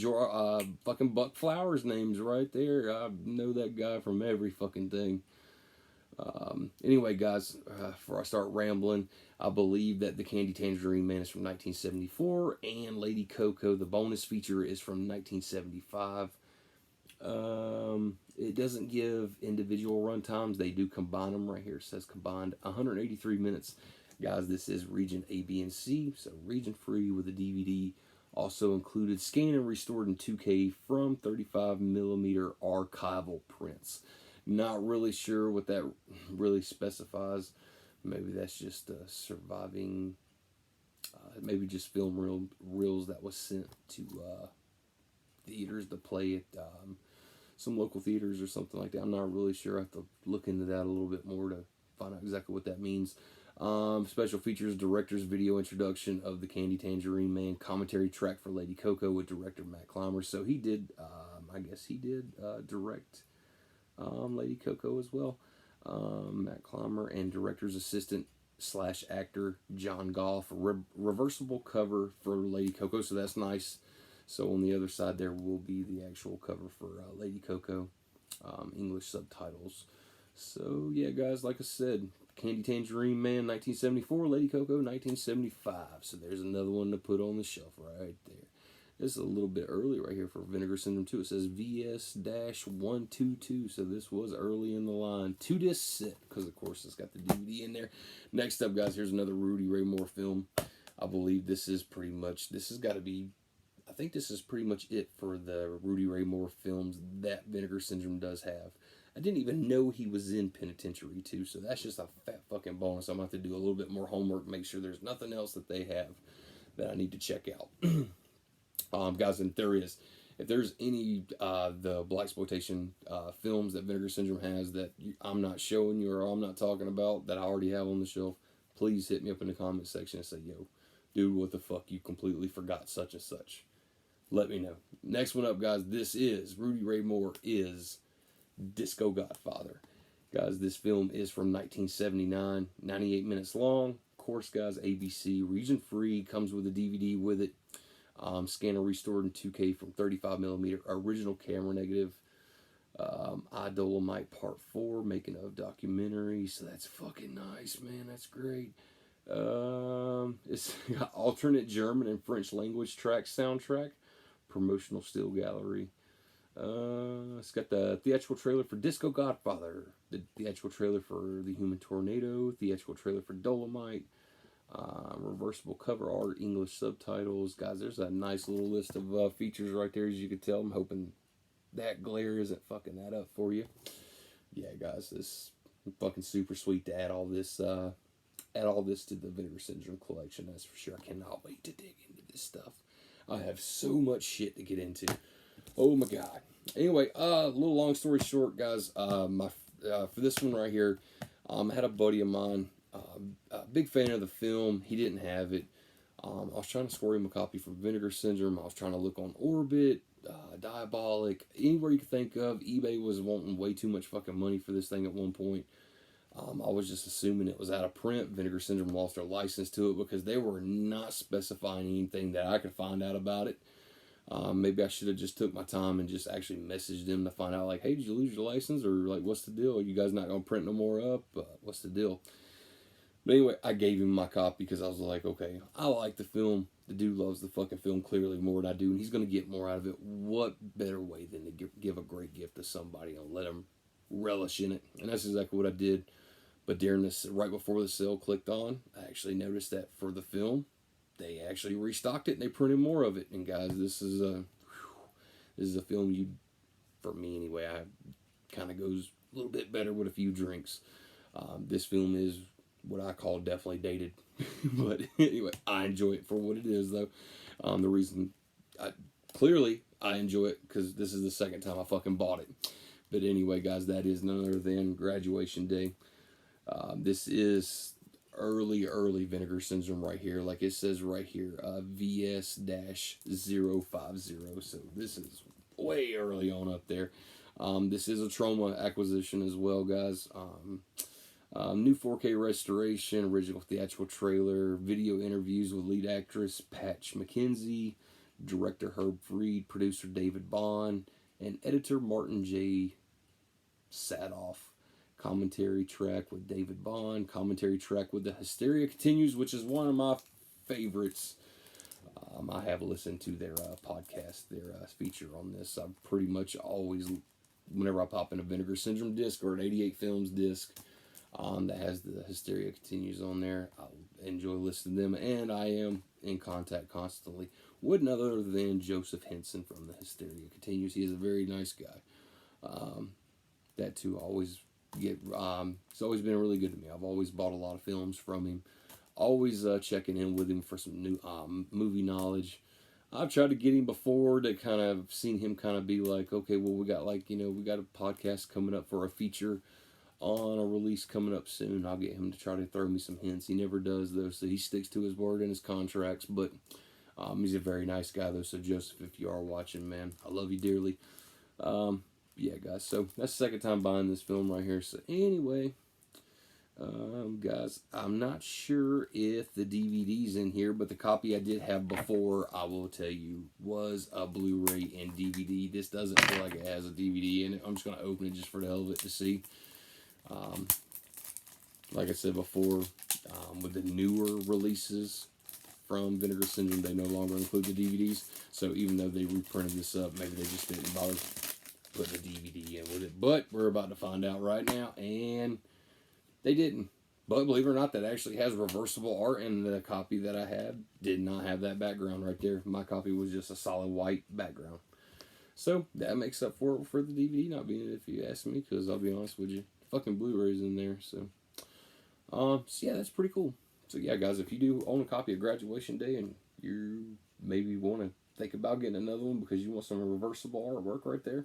fucking Buck Flowers' name's right there. I know that guy from every fucking thing. Anyway, guys, before I start rambling, I believe that the Candy Tangerine Man is from 1974, and Lady Coco, the bonus feature, is from 1975. It doesn't give individual run times. They do combine them right here. It says combined 183 minutes. Guys, this is region A, B, and C, so region free with a DVD. Also included scanned and restored in 2K from 35mm archival prints. Not really sure what that really specifies. Maybe that's just surviving, maybe just film reels that was sent to theaters to play at some local theaters or something like that. I'm not really sure. I have to look into that a little bit more to find out exactly what that means. Special features, director's video introduction of the Candy Tangerine Man, commentary track for Lady Coco with director Matt Clymer. So he did, I guess he did direct Lady Coco as well. Matt Clymer and director's assistant / actor John Goff. Reversible cover for Lady Coco, so that's nice. So on the other side there will be the actual cover for Lady Coco, English subtitles. So yeah, guys, like I said, Candy Tangerine Man 1974, Lady Coco 1975. So there's another one to put on the shelf right there. This is a little bit early right here for Vinegar Syndrome 2. It says VS-122, so this was early in the line. 2-disc set, because of course it's got the DVD in there. Next up, guys, here's another Rudy Ray Moore film. I believe this has got to be, I think this is pretty much it for the Rudy Ray Moore films that Vinegar Syndrome does have. I didn't even know he was in Penitentiary too, so that's just a fat fucking bonus. I'm going to have to do a little bit more homework, make sure there's nothing else that they have that I need to check out. Guys, and if there's any the blaxploitation films that Vinegar Syndrome has that I'm not showing you or I'm not talking about that I already have on the shelf, please hit me up in the comment section and say, yo, dude, what the fuck, you completely forgot such and such. Let me know. Next one up, guys, this is Rudy Ray Moore is Disco Godfather. Guys, this film is from 1979, 98 minutes long. Of course, guys, ABC, region free, comes with a DVD with it. Scanner restored in 2K from 35mm original camera negative. I Dolomite Part 4, making of documentary. So that's fucking nice, man. That's great. It's got alternate German and French language soundtrack. Promotional still gallery. It's got the theatrical trailer for Disco Godfather, the theatrical trailer for The Human Tornado, theatrical trailer for Dolomite, reversible cover art, English subtitles. Guys, there's a nice little list of features right there, as you can tell. I'm hoping that glare isn't fucking that up for you. Yeah, guys, this is fucking super sweet to add all this to the Vinegar Syndrome collection. That's for sure. I cannot wait to dig into this stuff. I have so much shit to get into. Oh my god. Anyway, a little long story short, guys. For this one right here, I had a buddy of mine, a big fan of the film. He didn't have it. I was trying to score him a copy for Vinegar Syndrome. I was trying to look on Orbit, Diabolic, anywhere you could think of. eBay was wanting way too much fucking money for this thing at one point. I was just assuming it was out of print. Vinegar Syndrome lost their license to it because they were not specifying anything that I could find out about it. Maybe I should have just took my time and just actually messaged them to find out, like, hey, did you lose your license? Or, like, what's the deal? Are you guys not going to print no more up? What's the deal? But anyway, I gave him my copy because I was like, okay, I like the film. The dude loves the fucking film clearly more than I do, and he's going to get more out of it. What better way than to give a great gift to somebody and let them relish in it? And that's exactly what I did. But during this, right before the sale clicked on, I actually noticed that for the film, they actually restocked it and they printed more of it. And guys, this is a film for me anyway, I kind of goes a little bit better with a few drinks. This film is what I call definitely dated. But anyway, I enjoy it for what it is, though. The reason, clearly, I enjoy it because this is the second time I fucking bought it. But anyway, guys, that is none other than Graduation Day. This is early Vinegar Syndrome right here. Like it says right here, VS-050. So this is way early on up there. This is a Trauma acquisition as well, guys. New 4K restoration, original theatrical trailer, video interviews with lead actress Patch McKenzie, director Herb Freed, producer David Bond, and editor Martin J. Sadoff. Commentary track with David Bond, commentary track with The Hysteria Continues, which is one of my favorites. I have listened to their podcast, their feature on this. I've pretty much always, whenever I pop in a Vinegar Syndrome disc or an 88 Films disc that has The Hysteria Continues on there, I enjoy listening to them, and I am in contact constantly with none other than Joseph Henson from The Hysteria Continues. He is a very nice guy. That too, always get. It's always been really good to me. I've always bought a lot of films from him. Always checking in with him for some new movie knowledge. I've tried to get him before to kind of seen him kind of be like, okay, well, we got we got a podcast coming up for a feature on a release coming up soon. I'll get him to try to throw me some hints. He never does though, so he sticks to his word and his contracts. But he's a very nice guy though. So Joseph, if you are watching, man, I love you dearly. Yeah, guys, so that's the second time buying this film right here. So anyway, guys, I'm not sure if the DVD's in here, but the copy I did have before, I will tell you, was a Blu-ray and DVD. This doesn't feel like it has a DVD in it. I'm just going to open it just for the hell of it to see. Like I said before, with the newer releases from Vinegar Syndrome, they no longer include the DVDs. So even though they reprinted this up, maybe they just didn't bother putting a DVD in with it. But we're about to find out right now, and they didn't. But believe it or not, that actually has reversible art, and the copy that I had did not have that background right there. My copy was just a solid white background. So that makes up for the DVD not being it, if you ask me, because I'll be honest with you, fucking Blu-ray's in there. So yeah, that's pretty cool. So yeah, guys, if you do own a copy of Graduation Day and you maybe want to think about getting another one because you want some reversible artwork right there,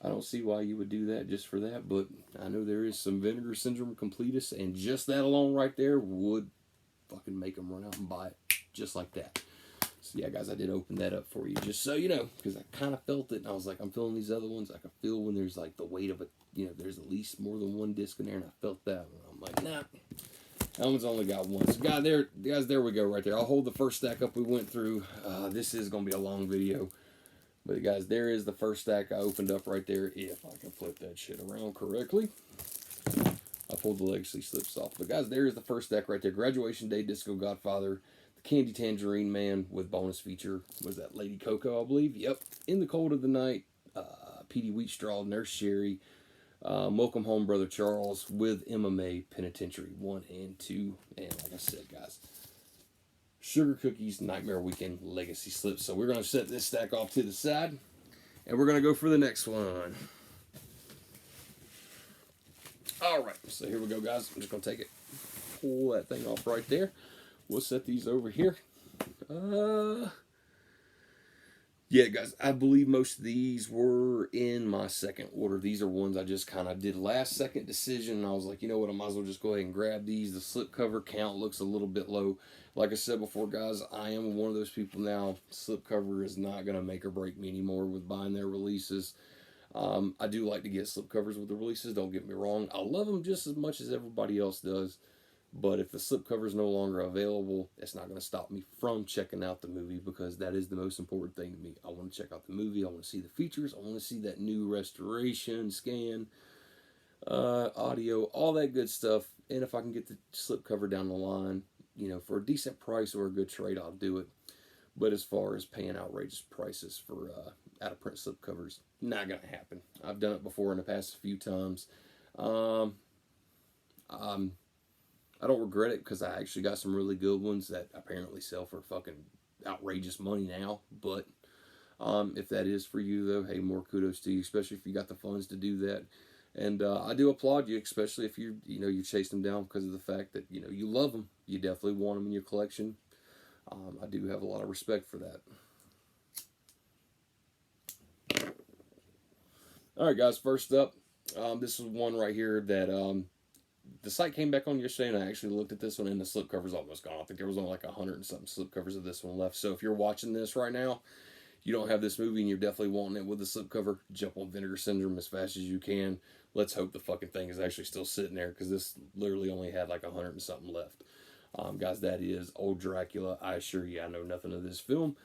I don't see why you would do that just for that, but I know there is some Vinegar Syndrome completists, and just that alone right there would fucking make them run out and buy it just like that. So yeah, guys, I did open that up for you just so you know, because I kind of felt it, and I was like, I'm feeling these other ones. I can feel when there's like the weight of it, there's at least more than one disc in there, and I felt that one. I'm like, nah, that one's only got one. So guys, there we go right there. I'll hold the first stack up we went through. This is going to be a long video. But guys, there is the first stack I opened up right there, if I can flip that shit around correctly. I pulled the legacy slips off. But guys, there is the first stack right there. Graduation Day, Disco Godfather, the Candy Tangerine Man with bonus feature. Was that Lady Coco, I believe? Yep. In the Cold of the Night, Petey Wheatstraw, Nurse Sherry, Welcome Home Brother Charles with MMA Penitentiary 1 and 2. And like I said, guys, Sugar Cookies, Nightmare Weekend, Legacy Slips. So we're going to set this stack off to the side, and we're going to go for the next one. Alright, so here we go, guys. I'm just going to take it, pull that thing off right there. We'll set these over here. Yeah, guys, I believe most of these were in my second order. These are ones I just kind of did last second decision, and I was like, you know what, I might as well just go ahead and grab these. The slipcover count looks a little bit low. Like I said before, guys, I am one of those people now. Slipcover is not going to make or break me anymore with buying their releases. I do like to get slipcovers with the releases, don't get me wrong. I love them just as much as everybody else does. But if the slipcover is no longer available, it's not going to stop me from checking out the movie, because that is the most important thing to me. I want to check out the movie. I want to see the features. I want to see that new restoration, scan, audio, all that good stuff. And if I can get the slipcover down the line, for a decent price or a good trade, I'll do it. But as far as paying outrageous prices for out-of-print slipcovers, not going to happen. I've done it before in the past few times. I don't regret it, because I actually got some really good ones that apparently sell for fucking outrageous money now. But if that is for you, though, hey, more kudos to you, especially if you got the funds to do that. And I do applaud you, especially if you chase them down because of the fact that you love them. You definitely want them in your collection. I do have a lot of respect for that. All right, guys. First up, this is one right here that the site came back on yesterday, and I actually looked at this one, and the slipcover's almost gone. I think there was only like 100 and something slipcovers of this one left. So if you're watching this right now, you don't have this movie, and you're definitely wanting it with the slipcover, jump on Vinegar Syndrome as fast as you can. Let's hope the fucking thing is actually still sitting there, because this literally only had like 100 and something left. Guys, that is Old Dracula. I assure you, I know nothing of this film.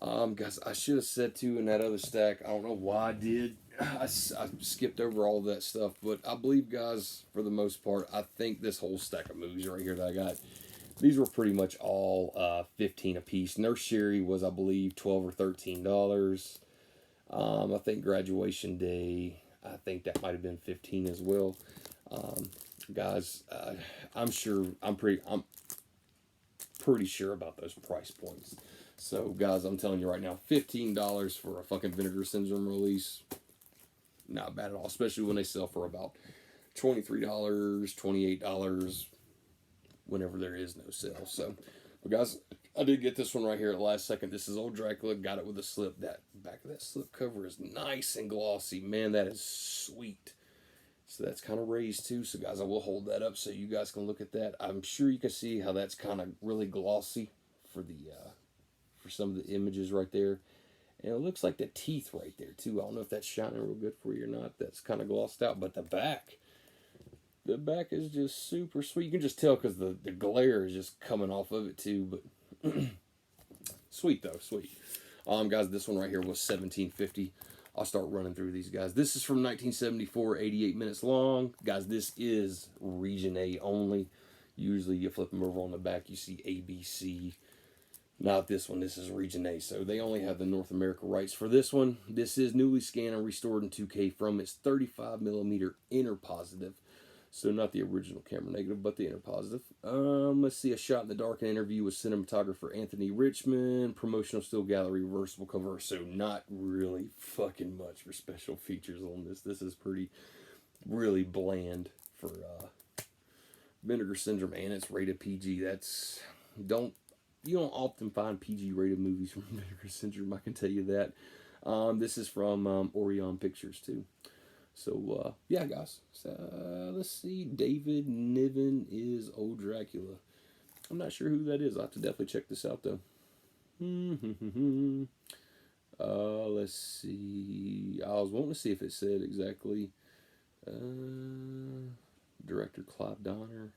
Guys, I should have said too in that other stack. I don't know why I did. I skipped over all that stuff, but I believe, guys, for the most part, I think this whole stack of movies right here that I got, these were pretty much all 15 a piece. Nurse Sherry was, I believe, $12 or $13. I think Graduation Day, I think that might have been 15 as well. Guys, I'm pretty sure about those price points. So, guys, I'm telling you right now, $15 for a fucking Vinegar Syndrome release, not bad at all. Especially when they sell for about $23, $28, whenever there is no sale. So, but guys, I did get this one right here at the last second. This is Old Dracula. Got it with a slip. That back of that slip cover is nice and glossy. Man, that is sweet. So that's kind of raised too. So guys, I will hold that up so you guys can look at that. I'm sure you can see how that's kind of really glossy for the for some of the images right there. And it looks like the teeth right there too. I don't know if that's shining real good for you or not. That's kind of glossed out. But the back is just super sweet. You can just tell because the glare is just coming off of it too. But sweet though, sweet. Guys, this one right here was $17.50. I'll start running through these guys. This is from 1974, 88 minutes long. Guys, this is Region A only. Usually you flip them over on the back, you see ABC. Not this one, this is Region A. So they only have the North America rights for this one. This is newly scanned and restored in 2K from its 35mm inner positive. So not the original camera negative, but the inner positive. Let's see, a shot in the dark, an interview with cinematographer Anthony Richmond, promotional still gallery, reversible cover. So not really fucking much for special features on this. This is really bland for Vinegar Syndrome, and it's rated PG. You don't often find PG rated movies from Vinegar Syndrome, I can tell you that. This is from Orion Pictures too. So, yeah, guys. Let's see. David Niven is Old Dracula. I'm not sure who that is. I'll have to definitely check this out, though. Let's see. I was wanting to see if it said exactly. Director Clive Donner.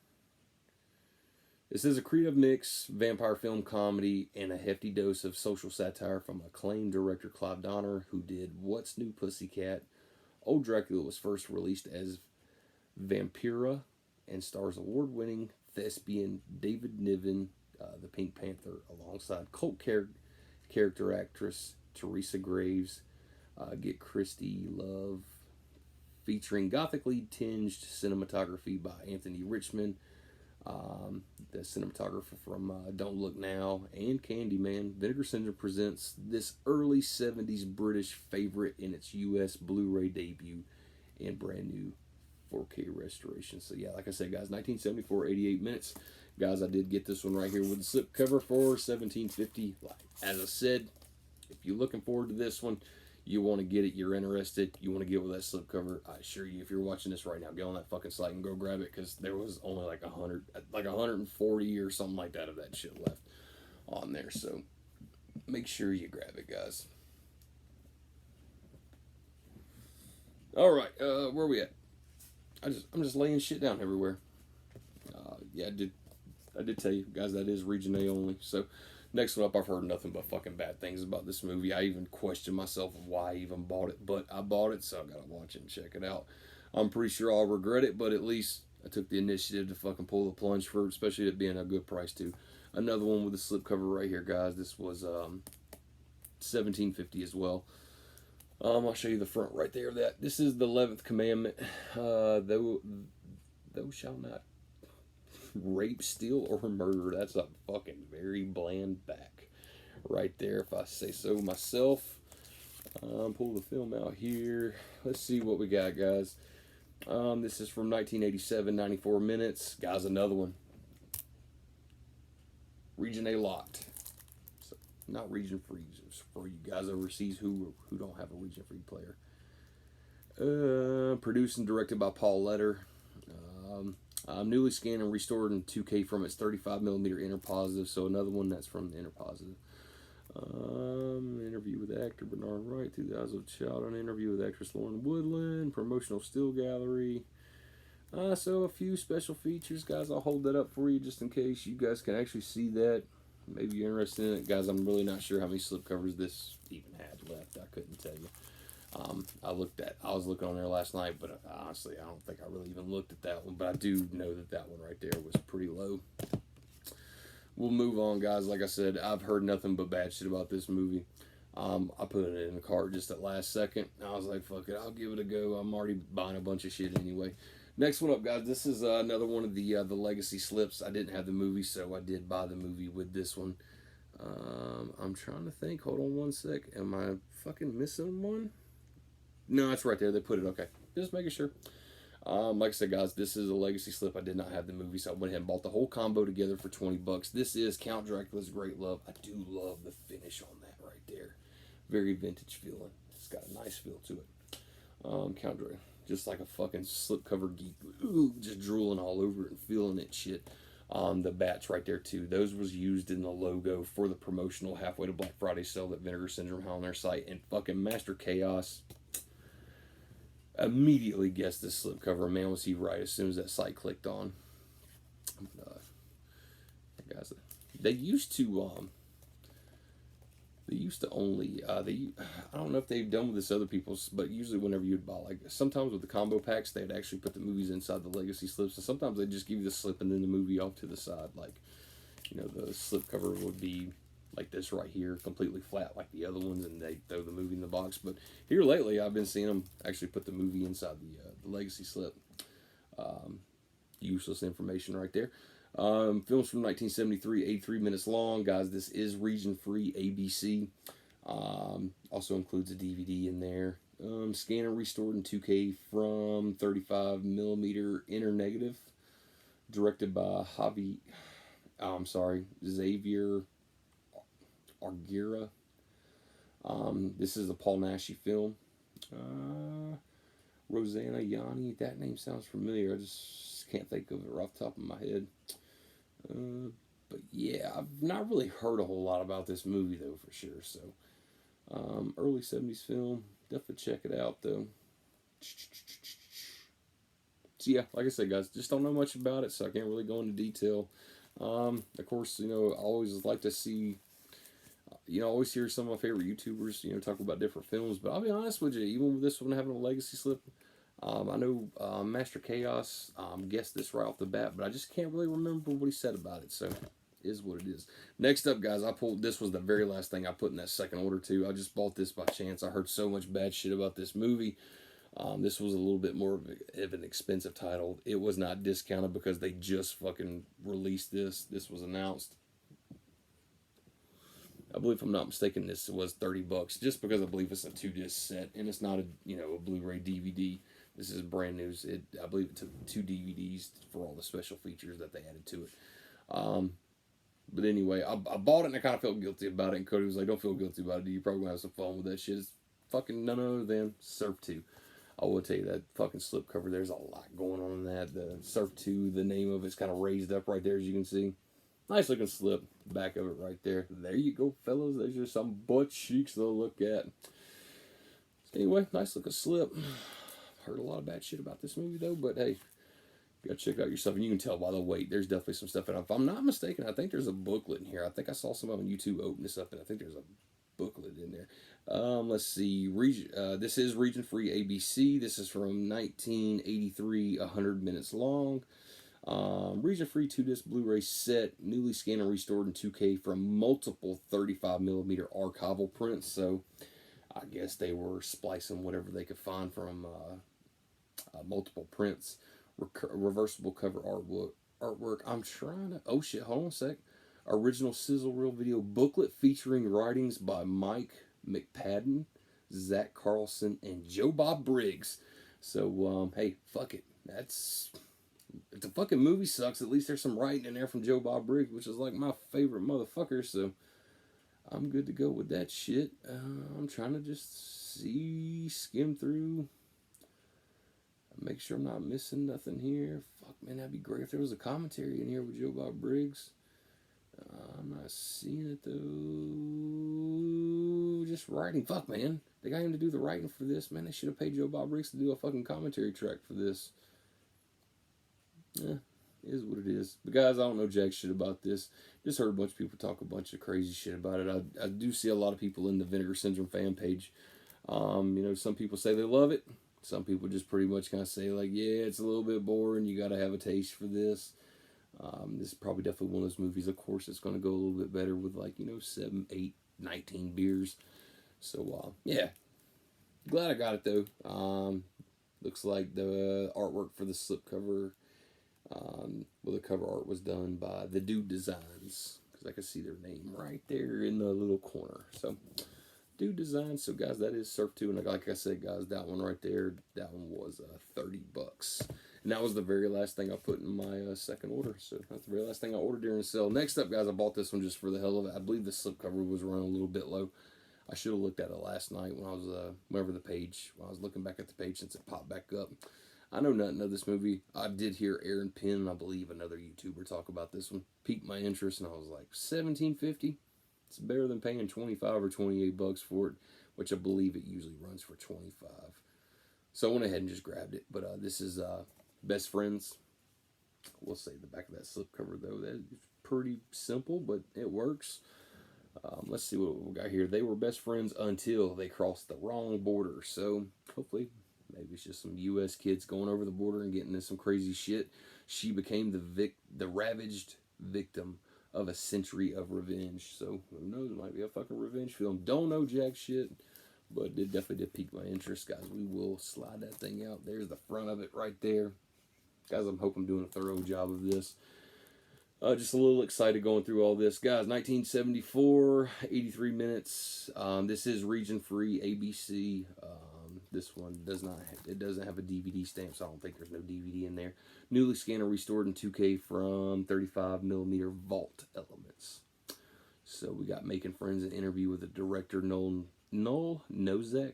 It says a creative mix, vampire film comedy, and a hefty dose of social satire from acclaimed director Clive Donner, who did What's New Pussycat. Old Dracula was first released as Vampira and stars award-winning thespian David Niven, the Pink Panther, alongside cult character actress Teresa Graves, Get Christie Love, featuring gothically tinged cinematography by Anthony Richmond, the cinematographer from Don't Look Now and Candyman. Vinegar Syndrome presents this early 70s British favorite in its US Blu-ray debut and brand new 4K restoration. So yeah, like I said, guys, 1974, 88 minutes. Guys, I did get this one right here with the slip cover for $17.50. As I said, if you're looking forward to this one, you want to get it, you're interested, you want to get with that slipcover, I assure you, if you're watching this right now, get on that fucking site and go grab it, because there was only like 140 or something like that of that shit left on there. So make sure you grab it, guys. All right, where are we at? I'm just laying shit down everywhere. Yeah, I did tell you guys that is Region A only. So next one up, I've heard nothing but fucking bad things about this movie. I even questioned myself of why I even bought it, but I bought it, so I gotta watch it and check it out. I'm pretty sure I'll regret it, but at least I took the initiative to fucking pull the plunge for it, especially it being a good price too. Another one with a slipcover right here, guys. This was $17.50 as well. I'll show you the front right there of that. This is the 11th commandment. Thou shalt not rape, steal, or murder. That's a fucking very bland back right there, if I say so myself. Pull the film out here. Let's see what we got, guys. This is from 1987, 94 minutes. Guys, another one. Region A locked. So, not region free. For you guys overseas who don't have a region free player. Produced and directed by Paul Letter. Newly scanned and restored in 2K from its 35mm inner positive. So another one that's from the inner positive. Interview with actor Bernard Wright, 2000 child on interview with actress Lauren Woodland, promotional still gallery. So a few special features, guys. I'll hold that up for you just in case you guys can actually see that. Maybe you're interested in it, guys. I'm really not sure how many slipcovers this even had left. I couldn't tell you. I was looking on there last night, but honestly, I don't think I really even looked at that one. But I do know that one right there was pretty low. We'll move on, guys. Like I said, I've heard nothing but bad shit about this movie. I put it in the cart just at last second. I was like, fuck it, I'll give it a go. I'm already buying a bunch of shit anyway. Next one up, guys. This is another one of the legacy slips. I didn't have the movie, so I did buy the movie with this one. I'm trying to think. Hold on one sec. Am I fucking missing one? No, it's right there. They put it. Okay. Just making sure. Like I said, guys, this is a legacy slip. I did not have the movie, so I went ahead and bought the whole combo together for $20. This is Count Dracula's Great Love. I do love the finish on that right there. Very vintage feeling. It's got a nice feel to it. Count Dracula, just like a fucking slipcover geek. Ooh, just drooling all over it and feeling it shit. The bats right there too. Those was used in the logo for the promotional Halfway to Black Friday sale that Vinegar Syndrome had on their site. And fucking Master Chaos immediately guessed this slipcover. Man, was he right as soon as that site clicked on. Guys, they used to only I don't know if they've done with this other people's, but usually whenever you'd buy, like sometimes with the combo packs, they'd actually put the movies inside the legacy slips, and sometimes they'd just give you the slip and then the movie off to the side. Like, you know, the slipcover would be like this right here, completely flat like the other ones, and they throw the movie in the box. But here lately, I've been seeing them actually put the movie inside the legacy slip. Useless information right there. Films from 1973, 83 minutes long. Guys, this is region-free ABC. Also includes a DVD in there. Scanned and restored in 2K from 35mm inner negative. Directed by Xavier Arguera. This is a Paul Naschy film. Rosanna Yanni, that name sounds familiar. I just can't think of it right off the top of my head. But yeah, I've not really heard a whole lot about this movie though, for sure. So, early 70s film. Definitely check it out though. So yeah, like I said, guys, just don't know much about it, so I can't really go into detail. Of course, you know, I always like to see, you know, I always hear some of my favorite YouTubers, you know, talk about different films. But I'll be honest with you, even with this one having a legacy slip, I know Master Chaos guessed this right off the bat, but I just can't really remember what he said about it. So, it is what it is. Next up, guys, this was the very last thing I put in that second order too. I just bought this by chance. I heard so much bad shit about this movie. This was a little bit more of an expensive title. It was not discounted because they just fucking released this. This was announced. I believe, if I'm not mistaken, this was $30, just because I believe it's a 2-disc set, and it's not a Blu-ray DVD. This is brand new. I believe it took 2 DVDs for all the special features that they added to it. But anyway, I bought it and I kind of felt guilty about it. And Cody was like, "Don't feel guilty about it. You're probably gonna have some fun with that shit." It's fucking none other than Surf 2. I will tell you that fucking slipcover. There's a lot going on in that. The Surf 2, the name of it's kind of raised up right there, as you can see. Nice looking slip. Back of it right there. There you go, fellas. There's just some butt cheeks to look at. Anyway, nice looking slip. Heard a lot of bad shit about this movie though, but hey, you gotta check out yourself, and you can tell by the weight. There's definitely some stuff in it. If I'm not mistaken, I think there's a booklet in here. I think I saw some on YouTube open this up, and I think there's a booklet in there. Let's see. This is region free ABC. This is from 1983, 100 minutes long. Region free 2-disc Blu-ray set, newly scanned and restored in 2K from multiple 35mm archival prints. So I guess they were splicing whatever they could find from multiple prints. Reversible cover artwork. I'm trying to. Oh shit! Hold on a sec. Original sizzle reel video booklet featuring writings by Mike McPadden, Zach Carlson, and Joe Bob Briggs. So, hey, fuck it. If the fucking movie sucks, at least there's some writing in there from Joe Bob Briggs, which is like my favorite motherfucker. So I'm good to go with that shit. I'm trying to just skim through, make sure I'm not missing nothing here. Fuck, man, that'd be great if there was a commentary in here with Joe Bob Briggs. I'm not seeing it though. Just writing. Fuck, man. They got him to do the writing for this. Man, they should have paid Joe Bob Briggs to do a fucking commentary track for this. Yeah, it is what it is. But guys, I don't know jack shit about this. Just heard a bunch of people talk a bunch of crazy shit about it. I do see a lot of people in the Vinegar Syndrome fan page. Some people say they love it. Some people just pretty much kind of say like, yeah, it's a little bit boring. You got to have a taste for this. This is probably definitely one of those movies. Of course, it's going to go a little bit better with 7, 8, 19 beers. So, yeah. Glad I got it, though. Looks like the artwork for the slipcover, the cover art was done by the Dude Designs. Because I can see their name right there in the little corner. So, Dude Designs. So, guys, that is Surf 2. And like I said, guys, that one right there, that one was $30. And that was the very last thing I put in my second order. So that's the very last thing I ordered during the sale. Next up, guys, I bought this one just for the hell of it. I believe the slipcover was running a little bit low. I should have looked at it last night when I was, when I was looking back at the page since it popped back up. I know nothing of this movie. I did hear Aaron Penn, I believe another YouTuber, talk about this one. Piqued my interest, and I was like, $17.50? It's better than paying $25 or $28 for it, which I believe it usually runs for $25. So I went ahead and just grabbed it. But this is Best Friends. We'll say the back of that slipcover, though. That's pretty simple, but it works. Let's see what we got here. They were best friends until they crossed the wrong border. So hopefully, maybe it's just some U.S. kids going over the border and getting into some crazy shit. She became the ravaged victim of a century of revenge. So who knows? It might be a fucking revenge film. Don't know jack shit. But it definitely did pique my interest, guys. We will slide that thing out. There's the front of it right there. Guys, I hope I'm doing a thorough job of this. Just a little excited going through all this. Guys, 1974, 83 minutes. This is region-free, ABC. This one doesn't have a DVD stamp, so I don't think there's no DVD in there. Newly scanned and restored in 2K from 35mm vault elements. So we got Making Friends, an interview with the director, Noel Nozek.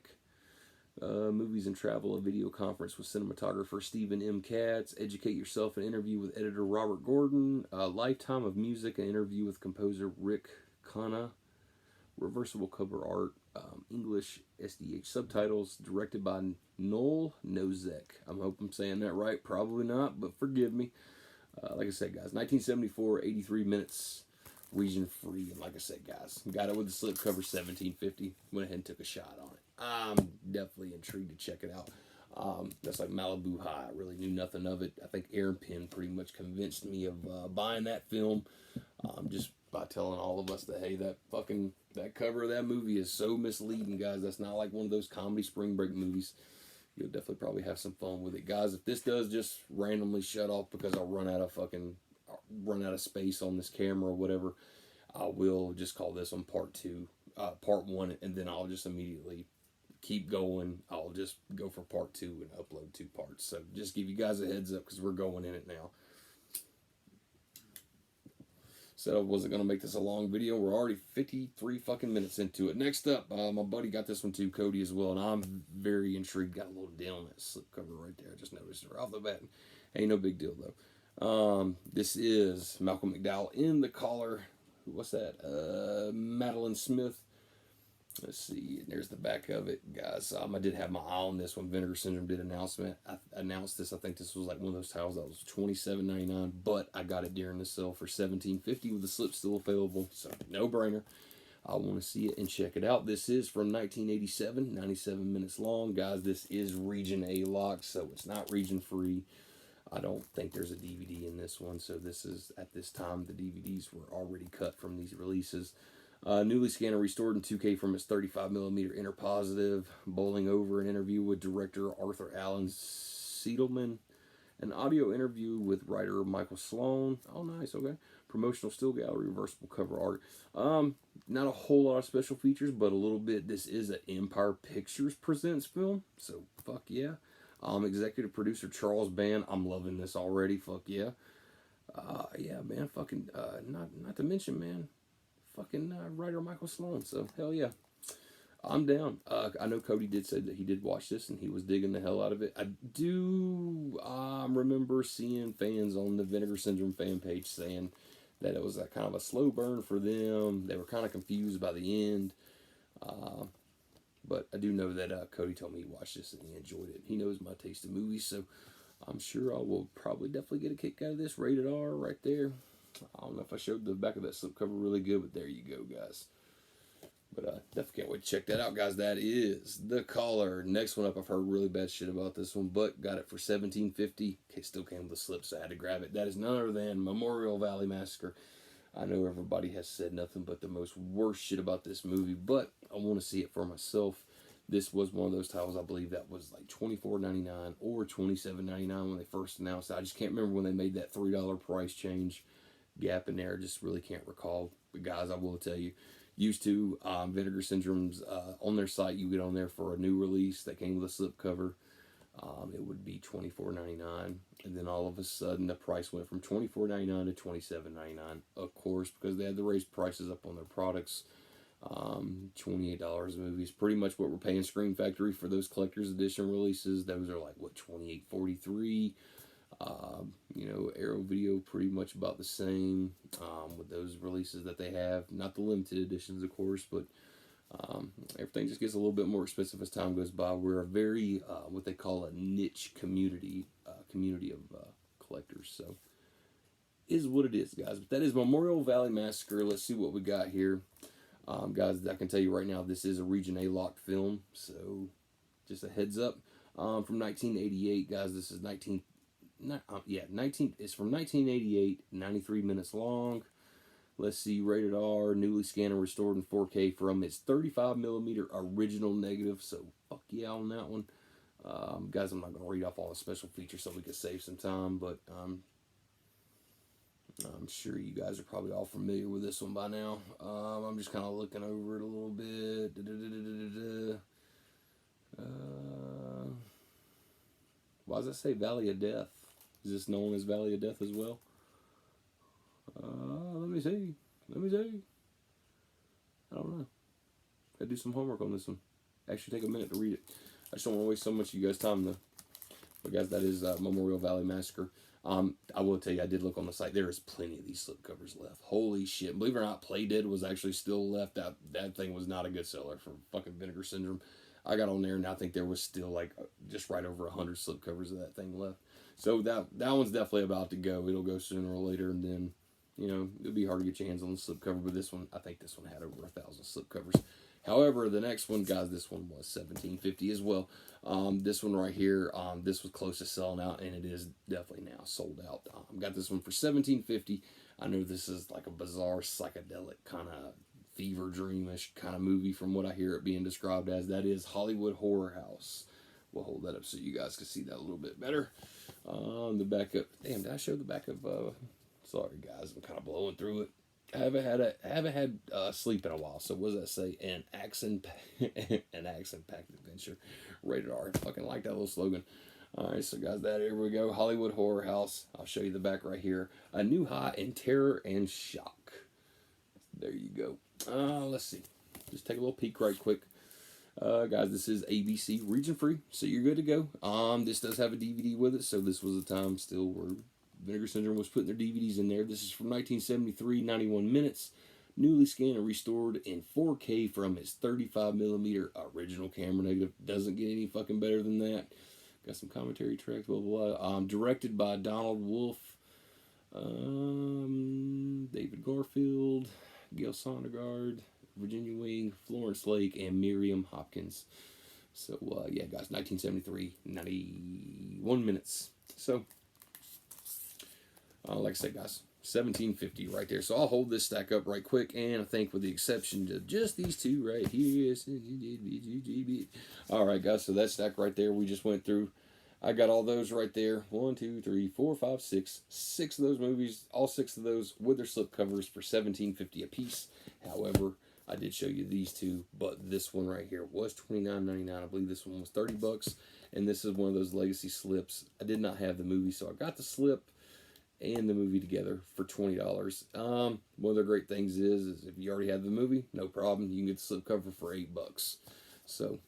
Movies and Travel, a video conference with cinematographer Stephen M. Katz. Educate Yourself, an interview with editor Robert Gordon. Lifetime of Music, an interview with composer Rick Khanna. Reversible cover art, English SDH subtitles, directed by Noel Nozek. I hope I'm saying that right. Probably not, but forgive me. Like I said, guys, 1974, 83 minutes. Region free, and like I said, guys, got it with the slipcover, $17.50. Went ahead and took a shot on it. I'm definitely intrigued to check it out. That's like Malibu High. I really knew nothing of it. I think Aaron Penn pretty much convinced me of buying that film, just by telling all of us that, hey, that cover of that movie is so misleading, guys. That's not like one of those comedy spring break movies. You'll definitely probably have some fun with it, guys. If this does just randomly shut off because I run out of space on this camera or whatever, I will just call this one part 1, and then I'll just immediately keep going. I'll just go for part 2 and upload 2 parts. So just give you guys a heads up because we're going in it now. So I wasn't going to make this a long video. We're already 53 fucking minutes into it. Next up, my buddy got this one too, Cody as well, and I'm very intrigued. Got a little dent on that slipcover right there. I just noticed it right off the bat. Ain't no big deal though. This is Malcolm McDowell in the collar. What's that? Madeline Smith. Let's see. There's the back of it, guys. I did have my eye on this when Vinegar Syndrome did I announced this. I think this was like one of those towels that was $27.99, but I got it during the sale for $17.50 with the slip still available. So no brainer. I want to see it and check it out. This is from 1987, 97 minutes long, guys. This is Region A locked, so it's not region free. I don't think there's a DVD in this one, so this is, at this time, the DVDs were already cut from these releases. Newly scanned and restored in 2K from its 35mm inner positive. Bowling over, an interview with director Arthur Allen Seidelman. An audio interview with writer Michael Sloan. Oh, nice, okay. Promotional still gallery, reversible cover art. Not a whole lot of special features, but a little bit. This is an Empire Pictures Presents film, so fuck yeah. Executive producer Charles Band. I'm loving this already. Fuck yeah. Yeah, man. Fucking, not to mention, man, fucking writer Michael Sloan. So, hell yeah. I'm down. I know Cody did say that he did watch this and he was digging the hell out of it. I do remember seeing fans on the Vinegar Syndrome fan page saying that it was a kind of a slow burn for them. They were kind of confused by the end. But I do know that Cody told me he watched this and he enjoyed it. He knows my taste in movies, so I'm sure I will probably definitely get a kick out of this. Rated R right there. I don't know if I showed the back of that slipcover really good, but there you go, guys. But definitely can't wait to check that out, guys. That is The Caller. Next one up, I've heard really bad shit about this one, but got it for $17.50. Okay, still came with a slip, so I had to grab it. That is none other than Memorial Valley Massacre. I know everybody has said nothing but the most worst shit about this movie, but I want to see it for myself. This was one of those titles, I believe that was like $24.99 or $27.99 when they first announced it. I just can't remember when they made that $3 price change gap in there. I just really can't recall. But guys, I will tell you, used to Vinegar Syndrome's on their site, you get on there for a new release that came with a slipcover. It would be $24.99, and then all of a sudden the price went from $24.99 to $27.99. Of course, because they had to raise prices up on their products. $28 a movie is pretty much what we're paying Scream Factory for those collector's edition releases. Those are like what, $28.43. Arrow Video pretty much about the same with those releases that they have. Not the limited editions, of course, but everything just gets a little bit more expensive as time goes by. We're a very what they call a niche community of collectors. So is what it is, guys. But that is Memorial Valley Massacre. Let's see what we got here. Guys, I can tell you right now, this is a Region A locked film, so just a heads up. From 1988, guys, this is 19. It's from 1988, 93 minutes long. Let's see, rated R, newly scanned and restored in 4K from its 35mm original negative. So fuck yeah on that one, guys. I'm not gonna read off all the special features so we can save some time, but I'm sure you guys are probably all familiar with this one by now. I'm just kind of looking over it a little bit. Why does it say Valley of Death? Is this known as Valley of Death as well? Let me see. I don't know. Gotta do some homework on this one. Actually, take a minute to read it. I just don't want to waste so much of you guys' time, though. But guys, that is Memorial Valley Massacre. I will tell you, I did look on the site. There is plenty of these slipcovers left. Holy shit. Believe it or not, Play Dead was actually still left. That thing was not a good seller for fucking Vinegar Syndrome. I got on there and I think there was still like just right over 100 slipcovers of that thing left. So that one's definitely about to go. It'll go sooner or later, and then, it'll be hard to get your hands on the slipcover. But this one, I think this one had over 1,000 slipcovers. However, the next one, guys, this one was $17.50 as well. This one right here, this was close to selling out, and it is definitely now sold out. Got this one for $17.50. I know this is like a bizarre, psychedelic, kind of fever dreamish kind of movie from what I hear it being described as. That is Hollywood Horror House. We'll hold that up so you guys can see that a little bit better. The back of, damn, did I show the back of, sorry guys, I'm kind of blowing through it. I haven't had sleep in a while. So what does that say? An action-packed adventure, rated R. I fucking like that little slogan. All right, so guys, here we go. Hollywood Horror House. I'll show you the back right here. A new high in terror and shock. There you go. Let's see. Just take a little peek right quick. Guys, this is ABC region free, so you're good to go. This does have a DVD with it, so this was a time still where Vinegar Syndrome was putting their DVDs in there. This is from 1973, 91 minutes, newly scanned and restored in 4K from its 35mm original camera negative. Doesn't get any fucking better than that. Got some commentary tracks, blah, blah, blah. Directed by Donald Wolfe, David Garfield, Gail Sondergaard, Virginia Wing, Florence Lake, and Miriam Hopkins. So, yeah, guys, 1973, 91 minutes. So, like I said, guys, $17.50 right there. So I'll hold this stack up right quick, and I think with the exception of just these two right here. All right, guys, so that stack right there we just went through. I got all those right there. 1, 2, 3, 4, 5, 6. 6 of those movies, all 6 of those with their slip covers for $17.50 a piece. However, I did show you these two, but this one right here was $29.99. I believe this one was $30, and this is one of those legacy slips. I did not have the movie, so I got the slip and the movie together for $20. One of the great things is if you already have the movie, no problem. You can get the slip cover for $8. So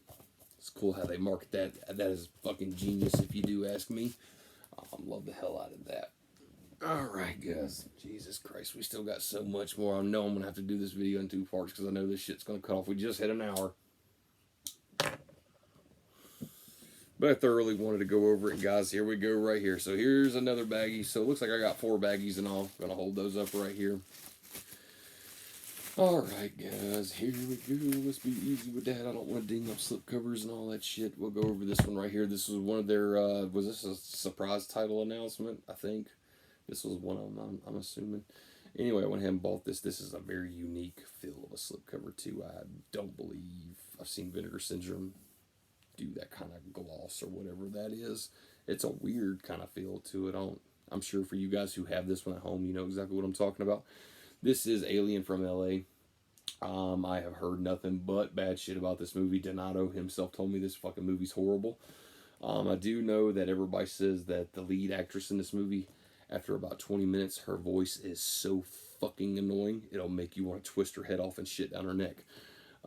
it's cool how they market that. That is fucking genius, if you do ask me. Love the hell out of that. Alright, guys. Jesus Christ, we still got so much more. I know I'm going to have to do this video in 2 parts because I know this shit's going to cut off. We just hit an hour. But I thoroughly wanted to go over it, guys. Here we go right here. So here's another baggie. So it looks like I got 4 baggies and all. I'm going to hold those up right here. Alright, guys. Here we go. Let's be easy with that. I don't want to ding up slip covers and all that shit. We'll go over this one right here. This was one of their, was this a surprise title announcement, I think? This was one of them, I'm assuming. Anyway, I went ahead and bought this. This is a very unique feel of a slipcover, too. I don't believe I've seen Vinegar Syndrome do that kind of gloss or whatever that is. It's a weird kind of feel to it. I'm sure for you guys who have this one at home, you know exactly what I'm talking about. This is Alien from L.A. I have heard nothing but bad shit about this movie. Donato himself told me this fucking movie's horrible. I do know that everybody says that the lead actress in this movie, after about 20 minutes, her voice is so fucking annoying, it'll make you want to twist her head off and shit down her neck.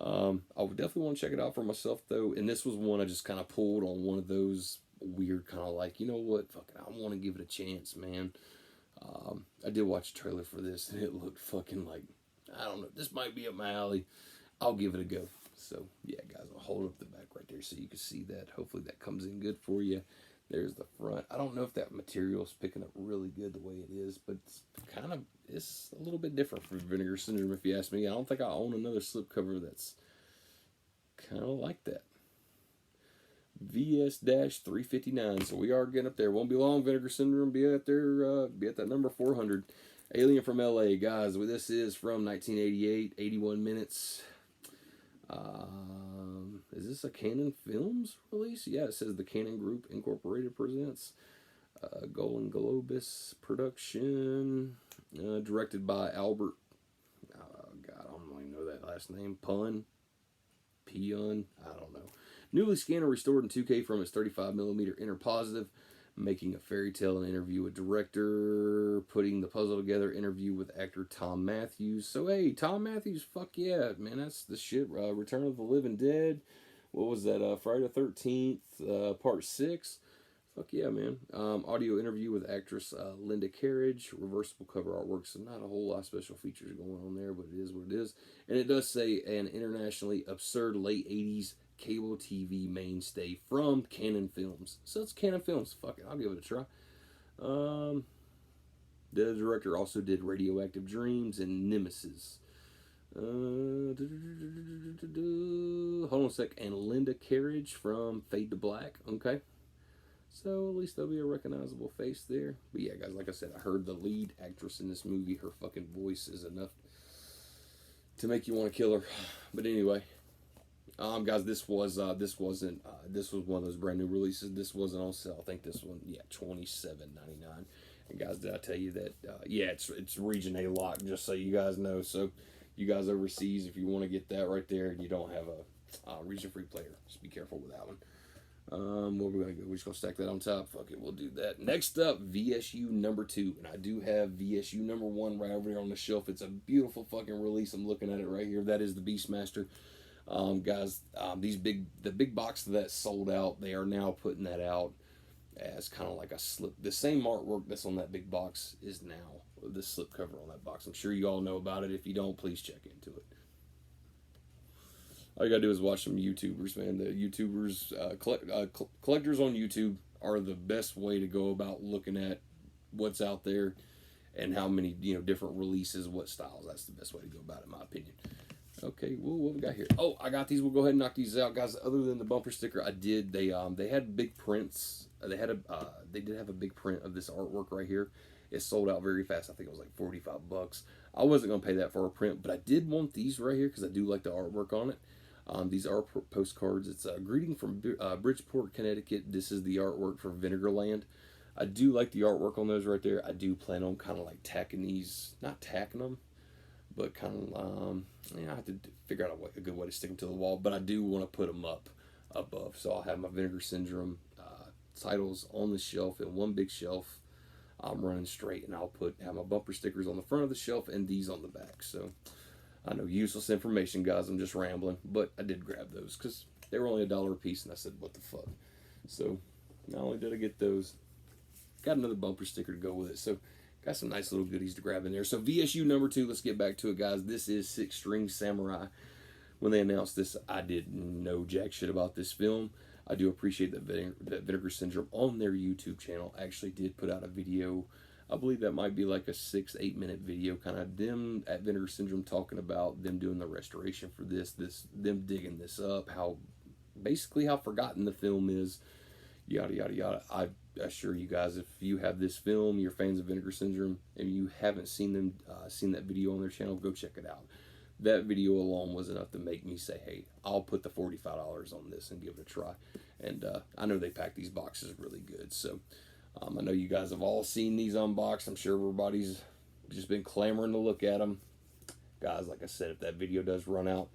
I would definitely want to check it out for myself, though. And this was one I just kind of pulled on one of those weird kind of like, you know what, fucking, I want to give it a chance, man. I did watch a trailer for this, and it looked fucking like, I don't know, this might be up my alley. I'll give it a go. So, yeah, guys, I'll hold up the back right there so you can see that. Hopefully that comes in good for you. There's the front. I don't know if that material is picking up really good the way it is, but it's a little bit different from Vinegar Syndrome, if you ask me. I don't think I own another slipcover that's kind of like that. VS-359. So we are getting up there. Won't be long. Vinegar Syndrome be at there. Be at that number 400. Alien from L.A. Guys, this is from 1988. 81 minutes. Is this a Canon Films release? Yeah, it says the Canon Group Incorporated presents. Golden Globus production. Directed by Albert. God, I don't really know that last name. Peon. I don't know. Newly scanned and restored in 2K from its 35mm inner positive. Making a fairy tale, an interview with director, putting the puzzle together, interview with actor Tom Matthews. So, hey, Tom Matthews, fuck yeah, man, that's the shit. Return of the Living Dead. What was that? Friday the 13th, part 6. Fuck yeah, man. Audio interview with actress Linda Carriage. Reversible cover artwork, so not a whole lot of special features going on there, but it is what it is. And it does say an internationally absurd late 80s cable TV mainstay from Canon Films. So it's Canon Films. Fuck it, I'll give it a try. The director also did Radioactive Dreams and Nemesis. Hold on a sec. And Linda Carriage from Fade to Black. Okay. So at least there'll be a recognizable face there. But yeah, guys, like I said, I heard the lead actress in this movie. Her fucking voice is enough to make you want to kill her. But anyway. Guys, this was one of those brand new releases. This wasn't on sale. I think this one, yeah, $27.99. And guys, did I tell you that? Yeah, it's Region A lock, just so you guys know. So, you guys overseas, if you want to get that right there, and you don't have a region free player, just be careful with that one. Where we're gonna go? We're just gonna stack that on top. Fuck it, we'll do that. Next up, VSU number 2, and I do have VSU number 1 right over there on the shelf. It's a beautiful fucking release. I'm looking at it right here. That is the Beastmaster. Guys, the big box that sold out, they are now putting that out as kind of like a slip. The same artwork that's on that big box is now the slip cover on that box. I'm sure you all know about it. If you don't, please check into it. All you gotta do is watch some YouTubers, man. The YouTubers, collectors on YouTube are the best way to go about looking at what's out there and how many, different releases, what styles. That's the best way to go about it, in my opinion. Okay, well, what we got here? Oh, I got these. We'll go ahead and knock these out, guys. Other than the bumper sticker, they had big prints. They did have a big print of this artwork right here. It sold out very fast. I think it was like $45. I wasn't gonna pay that for a print, but I did want these right here because I do like the artwork on it. These are postcards. It's a greeting from Bridgeport, Connecticut. This is the artwork for Vinegarland. I do like the artwork on those right there. I do plan on kind of like tacking these, not tacking them, but kind of, yeah, I have to figure out a good way to stick them to the wall. But I do want to put them up above. So I'll have my Vinegar Syndrome titles on the shelf in one big shelf. I'm running straight, and I'll have my bumper stickers on the front of the shelf and these on the back. So I know useless information, guys. I'm just rambling, but I did grab those because they were only $1 a piece, and I said, "What the fuck?" So not only did I get those, got another bumper sticker to go with it. So got some nice little goodies to grab in there. So VSU number 2. Let's get back to it, guys. This is Six String Samurai. When they announced this, I didn't know jack shit about this film. I do appreciate that Vinegar Syndrome on their YouTube channel actually did put out a video. I believe that might be like a 6-8 minute video, kind of them at Vinegar Syndrome talking about them doing the restoration for this, them digging this up, how basically how forgotten the film is, yada yada yada. I assure you guys, if you have this film, you're fans of Vinegar Syndrome, and you haven't seen that video on their channel, go check it out. That video alone was enough to make me say, hey, I'll put the $45 on this and give it a try. And I know they pack these boxes really good. So I know you guys have all seen these unboxed. I'm sure everybody's just been clamoring to look at them. Guys, like I said, if that video does run out,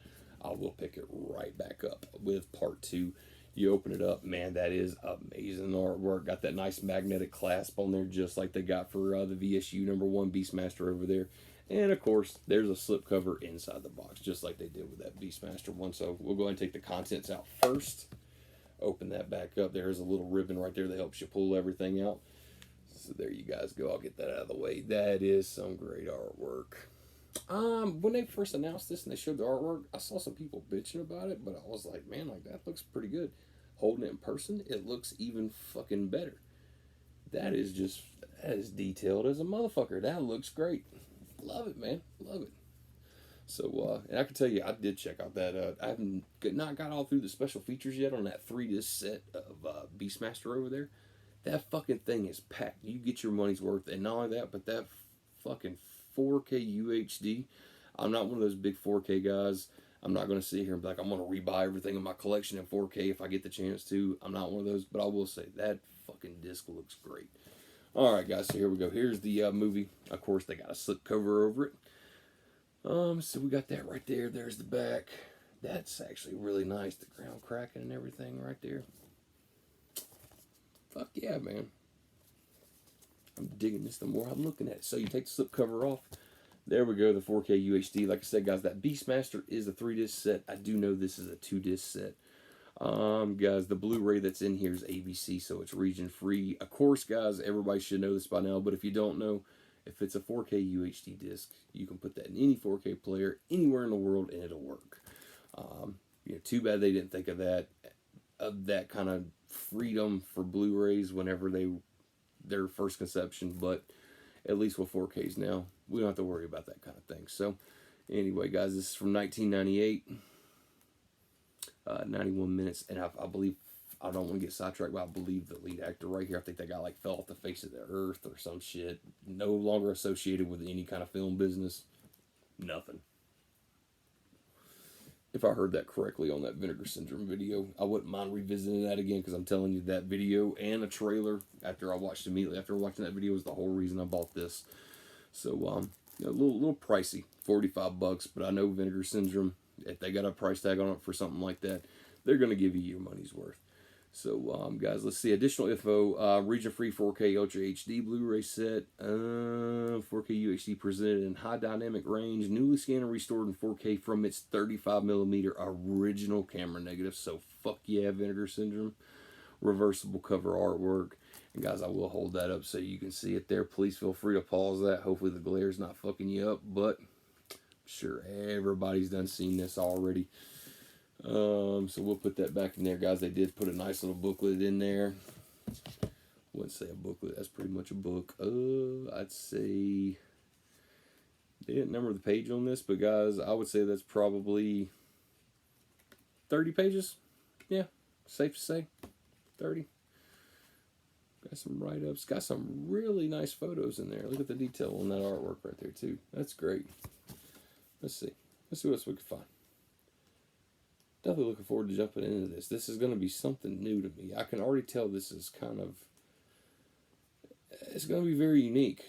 I will pick it right back up with part 2. You open it up, man, that is amazing artwork. Got that nice magnetic clasp on there, just like they got for the VSU number 1 Beastmaster over there. And of course, there's a slipcover inside the box, just like they did with that Beastmaster one. So we'll go ahead and take the contents out first. Open that back up. There's a little ribbon right there that helps you pull everything out. So there you guys go. I'll get that out of the way. That is some great artwork. When they first announced this and they showed the artwork, I saw some people bitching about it, but I was like, man, like that looks pretty good. Holding it in person, it looks even fucking better. That is detailed as a motherfucker. That looks great. Love it, man. Love it. So, and I can tell you, I did check out that. I haven't not got all through the special features yet on that 3-disc set of Beastmaster over there. That fucking thing is packed. You get your money's worth. And not only that, but that fucking 4K UHD. I'm not one of those big 4K guys. I'm not going to sit here and be like, I'm going to rebuy everything in my collection in 4K if I get the chance to. I'm not one of those. But I will say, that fucking disc looks great. Alright guys, so here we go. Here's the movie. Of course, they got a slip cover over it. So we got that right there. There's the back. That's actually really nice. The ground cracking and everything right there. Fuck yeah, man. I'm digging this the more I'm looking at it. So you take the slip cover off. There we go, the 4K UHD. Like I said, guys, that Beastmaster is a 3-disc set. I do know this is a 2-disc set. Guys, the Blu-ray that's in here is ABC, so it's region free. Of course, guys, everybody should know this by now, but if you don't know, if it's a 4K UHD disc, you can put that in any 4K player anywhere in the world and it'll work. Too bad they didn't think of that kind of freedom for Blu-rays whenever their first conception, but at least with 4Ks now, we don't have to worry about that kind of thing. So, anyway, guys, this is from 1998. 91 minutes, and I believe, I don't want to get sidetracked, but I believe the lead actor right here, I think that guy like fell off the face of the earth or some shit. No longer associated with any kind of film business. Nothing. If I heard that correctly on that Vinegar Syndrome video, I wouldn't mind revisiting that again, because I'm telling you, that video and a trailer immediately after watching that video was the whole reason I bought this. So, a little pricey, $45, but I know Vinegar Syndrome, if they got a price tag on it for something like that, they're going to give you your money's worth. So, guys, let's see. Additional info. Region-free 4K Ultra HD Blu-ray set. 4K UHD presented in high dynamic range. Newly scanned and restored in 4K from its 35mm original camera negative. So, fuck yeah, Vinegar Syndrome. Reversible cover artwork. And, guys, I will hold that up so you can see it there. Please feel free to pause that. Hopefully the glare's not fucking you up. But sure, everybody's done seen this already. So we'll put that back in there, guys. They did put a nice little booklet in there. Wouldn't say a booklet, that's pretty much a book. I'd say they didn't number the page on this, but guys, I would say that's probably 30 pages. Yeah, safe to say 30. Got some write-ups. Got some really nice photos in there. Look at the detail on that artwork right there too. That's great. Let's see what else we can find. Definitely looking forward to jumping into this. This is going to be something new to me. I can already tell this is it's going to be very unique.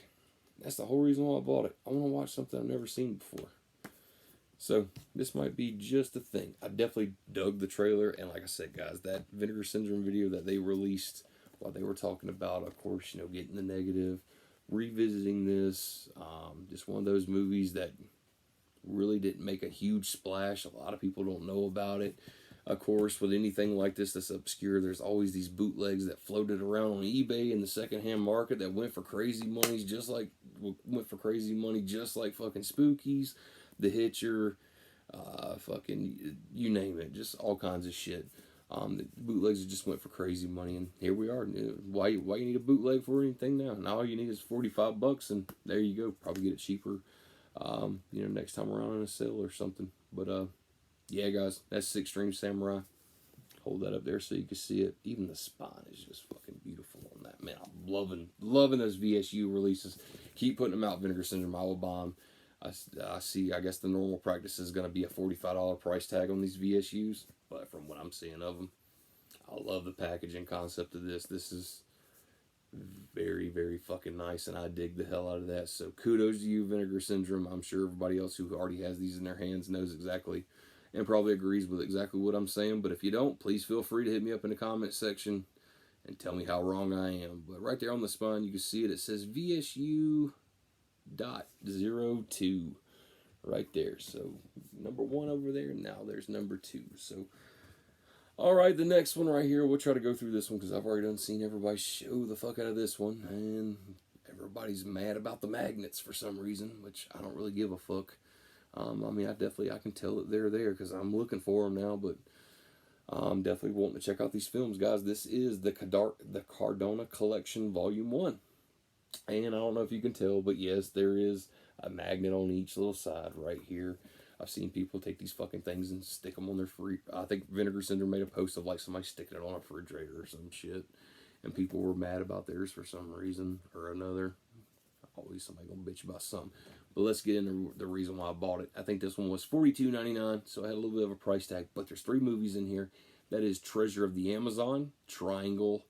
That's the whole reason why I bought it. I want to watch something I've never seen before. So this might be just a thing. I definitely dug the trailer, and like I said, guys, that Vinegar Syndrome video that they released while they were talking about, of course, getting the negative, revisiting this, just one of those movies that really didn't make a huge splash. A lot of people don't know about it. Of course, with anything like this that's obscure, there's always these bootlegs that floated around on eBay in the secondhand market that went for crazy money, just like fucking Spookies, The Hitcher, fucking you name it, just all kinds of shit. The bootlegs just went for crazy money, and here we are. Why you need a bootleg for anything now? Now all you need is $45, and there you go. Probably get it cheaper, next time around in a sale or something. But yeah, guys, that's Six String Samurai. Hold that up there so you can see it. Even the spine is just fucking beautiful on that. Man, I'm loving those VSU releases. Keep putting them out, Vinegar Syndrome. I will buy them. I see, I guess the normal practice is going to be a $45 price tag on these VSUs. But from what I'm seeing of them, I love the packaging concept of this. This is very, very fucking nice, and I dig the hell out of that. So kudos to you, Vinegar Syndrome. I'm sure everybody else who already has these in their hands knows exactly and probably agrees with exactly what I'm saying. But if you don't, please feel free to hit me up in the comment section and tell me how wrong I am. But right there on the spine, you can see it. It says VSU.02 right there. So number 1 over there. Now there's number 2. So all right, the next one right here, we'll try to go through this one because I've already done seen everybody show the fuck out of this one, and everybody's mad about the magnets for some reason, which I don't really give a fuck. I can tell that they're there because I'm looking for them now, but I'm definitely wanting to check out these films, guys. This is the Cardona Collection Volume 1, and I don't know if you can tell, but yes, there is a magnet on each little side right here. I've seen people take these fucking things and stick them on their I think Vinegar Syndrome made a post of like somebody sticking it on a refrigerator or some shit. And people were mad about theirs for some reason or another. Always somebody gonna bitch about something. But let's get into the reason why I bought it. I think this one was $42.99, so I had a little bit of a price tag. But there's 3 movies in here. That is Treasure of the Amazon, Triangle,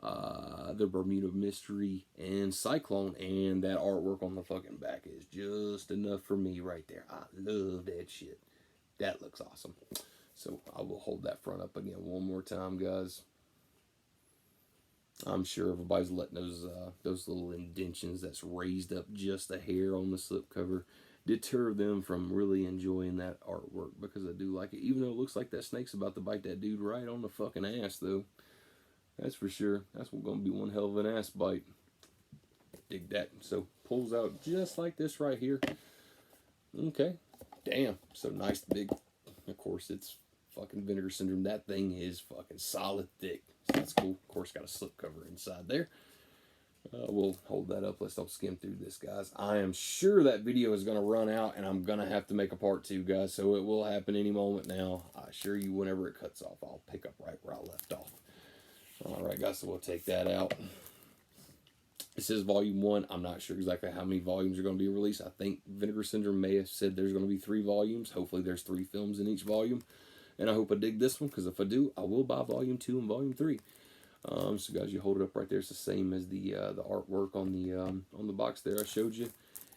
The Bermuda Mystery, and Cyclone, and that artwork on the fucking back is just enough for me right there. I love that shit. That looks awesome. So I will hold that front up again one more time, guys. I'm sure everybody's letting those little indentions that's raised up just a hair on the slipcover deter them from really enjoying that artwork, because I do like it, even though it looks like that snake's about to bite that dude right on the fucking ass, though. That's for sure. That's going to be one hell of an ass bite. Dig that. So, pulls out just like this right here. Okay. Damn. So nice, big. Of course, it's fucking Vinegar Syndrome. That thing is fucking solid thick. So that's cool. Of course, got a slipcover inside there. We'll hold that up. Let's don't skim through this, guys. I am sure that video is going to run out, and I'm going to have to make a part 2, guys. So it will happen any moment now. I assure you, whenever it cuts off, I'll pick up right where I left off. Alright, guys, so we'll take that out. It says Volume 1. I'm not sure exactly how many volumes are going to be released. I think Vinegar Syndrome may have said there's going to be 3 volumes. Hopefully there's 3 films in each volume. And I hope I dig this one, because if I do, I will buy Volume 2 and Volume 3. So, guys, you hold it up right there. It's the same as the artwork on the box there I showed you.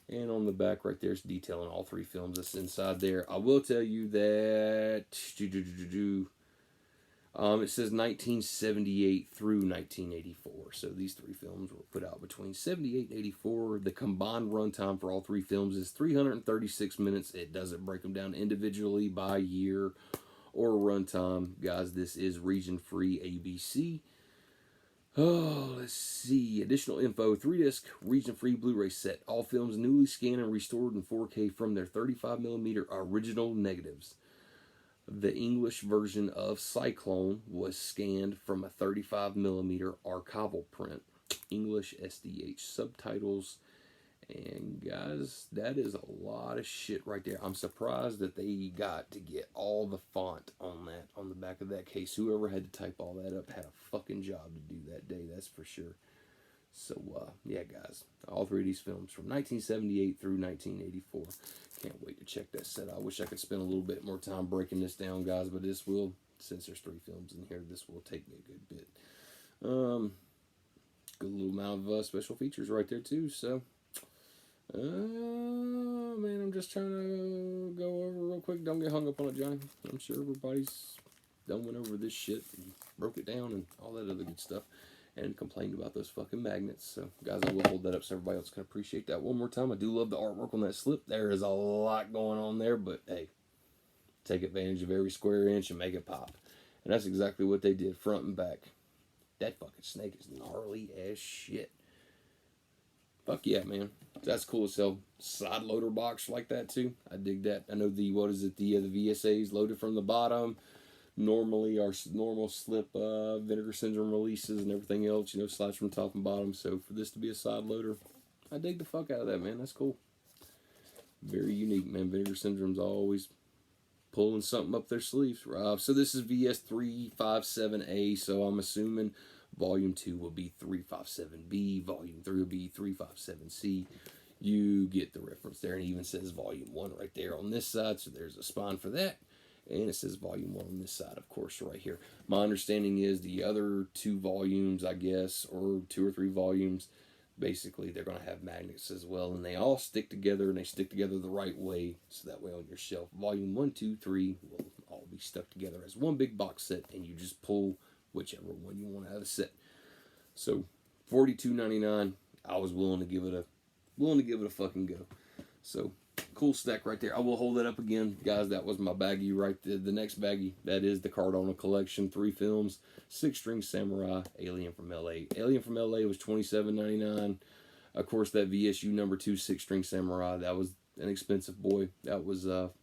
And on the back right there, it's detailing all 3 films that's inside there. I will tell you that... it says 1978 through 1984. So these 3 films were put out between 78 and 84. The combined runtime for all 3 films is 336 minutes. It doesn't break them down individually by year or runtime. Guys, this is region-free ABC. Oh, let's see. Additional info. 3-disc region-free Blu-ray set. All films newly scanned and restored in 4K from their 35mm original negatives. The English version of Cyclone was scanned from a 35mm archival print. English SDH subtitles. And guys, that is a lot of shit right there. I'm surprised that they got to get all the font on the back of that case. Whoever had to type all that up had a fucking job to do that day, that's for sure. So, yeah, guys, all 3 of these films from 1978 through 1984. Can't wait to check that set out. I wish I could spend a little bit more time breaking this down, guys, but this will, since there's 3 films in here, this will take me a good bit. Good little amount of special features right there, too, so... Man, I'm just trying to go over real quick. Don't get hung up on it, Johnny. I'm sure everybody's done went over this shit and broke it down and all that other good stuff and complained about those fucking magnets. So, guys, I will hold that up so everybody else can appreciate that one more time. I do love the artwork on that slip. There is a lot going on there, but hey, take advantage of every square inch and make it pop. And that's exactly what they did, front and back. That fucking snake is gnarly as shit. Fuck yeah, man. That's cool as hell. Side loader box like that too. I dig that. I know the VSAs loaded from the bottom. Normally our normal slip Vinegar Syndrome releases and everything else, slides from top and bottom. So for this to be a side loader, I dig the fuck out of that, man. That's cool. Very unique, man. Vinegar Syndrome's always pulling something up their sleeves. So this is VS357A, so I'm assuming Volume 2 will be 357B, Volume 3 will be 357C. You get the reference there, and it even says Volume 1 right there on this side, so there's a spine for that. And it says Volume 1 on this side, of course, right here. My understanding is the other 2 volumes, I guess, or 2 or 3 volumes, basically they're going to have magnets as well, and they all stick together, and they stick together the right way, so that way on your shelf, Volume 1, 2, 3 will all be stuck together as one big box set, and you just pull whichever one you want to have a set. So $42.99, I was willing to give it a fucking go. So cool stack right there. I will hold that up again, guys. That was my baggie right there. The next baggie, that is the Cardona Collection, 3 films, 6-string Samurai, Alien from LA. Alien from LA was $27.99. Of course, that VSU number 2 6-string Samurai, that was an expensive boy. That was $44.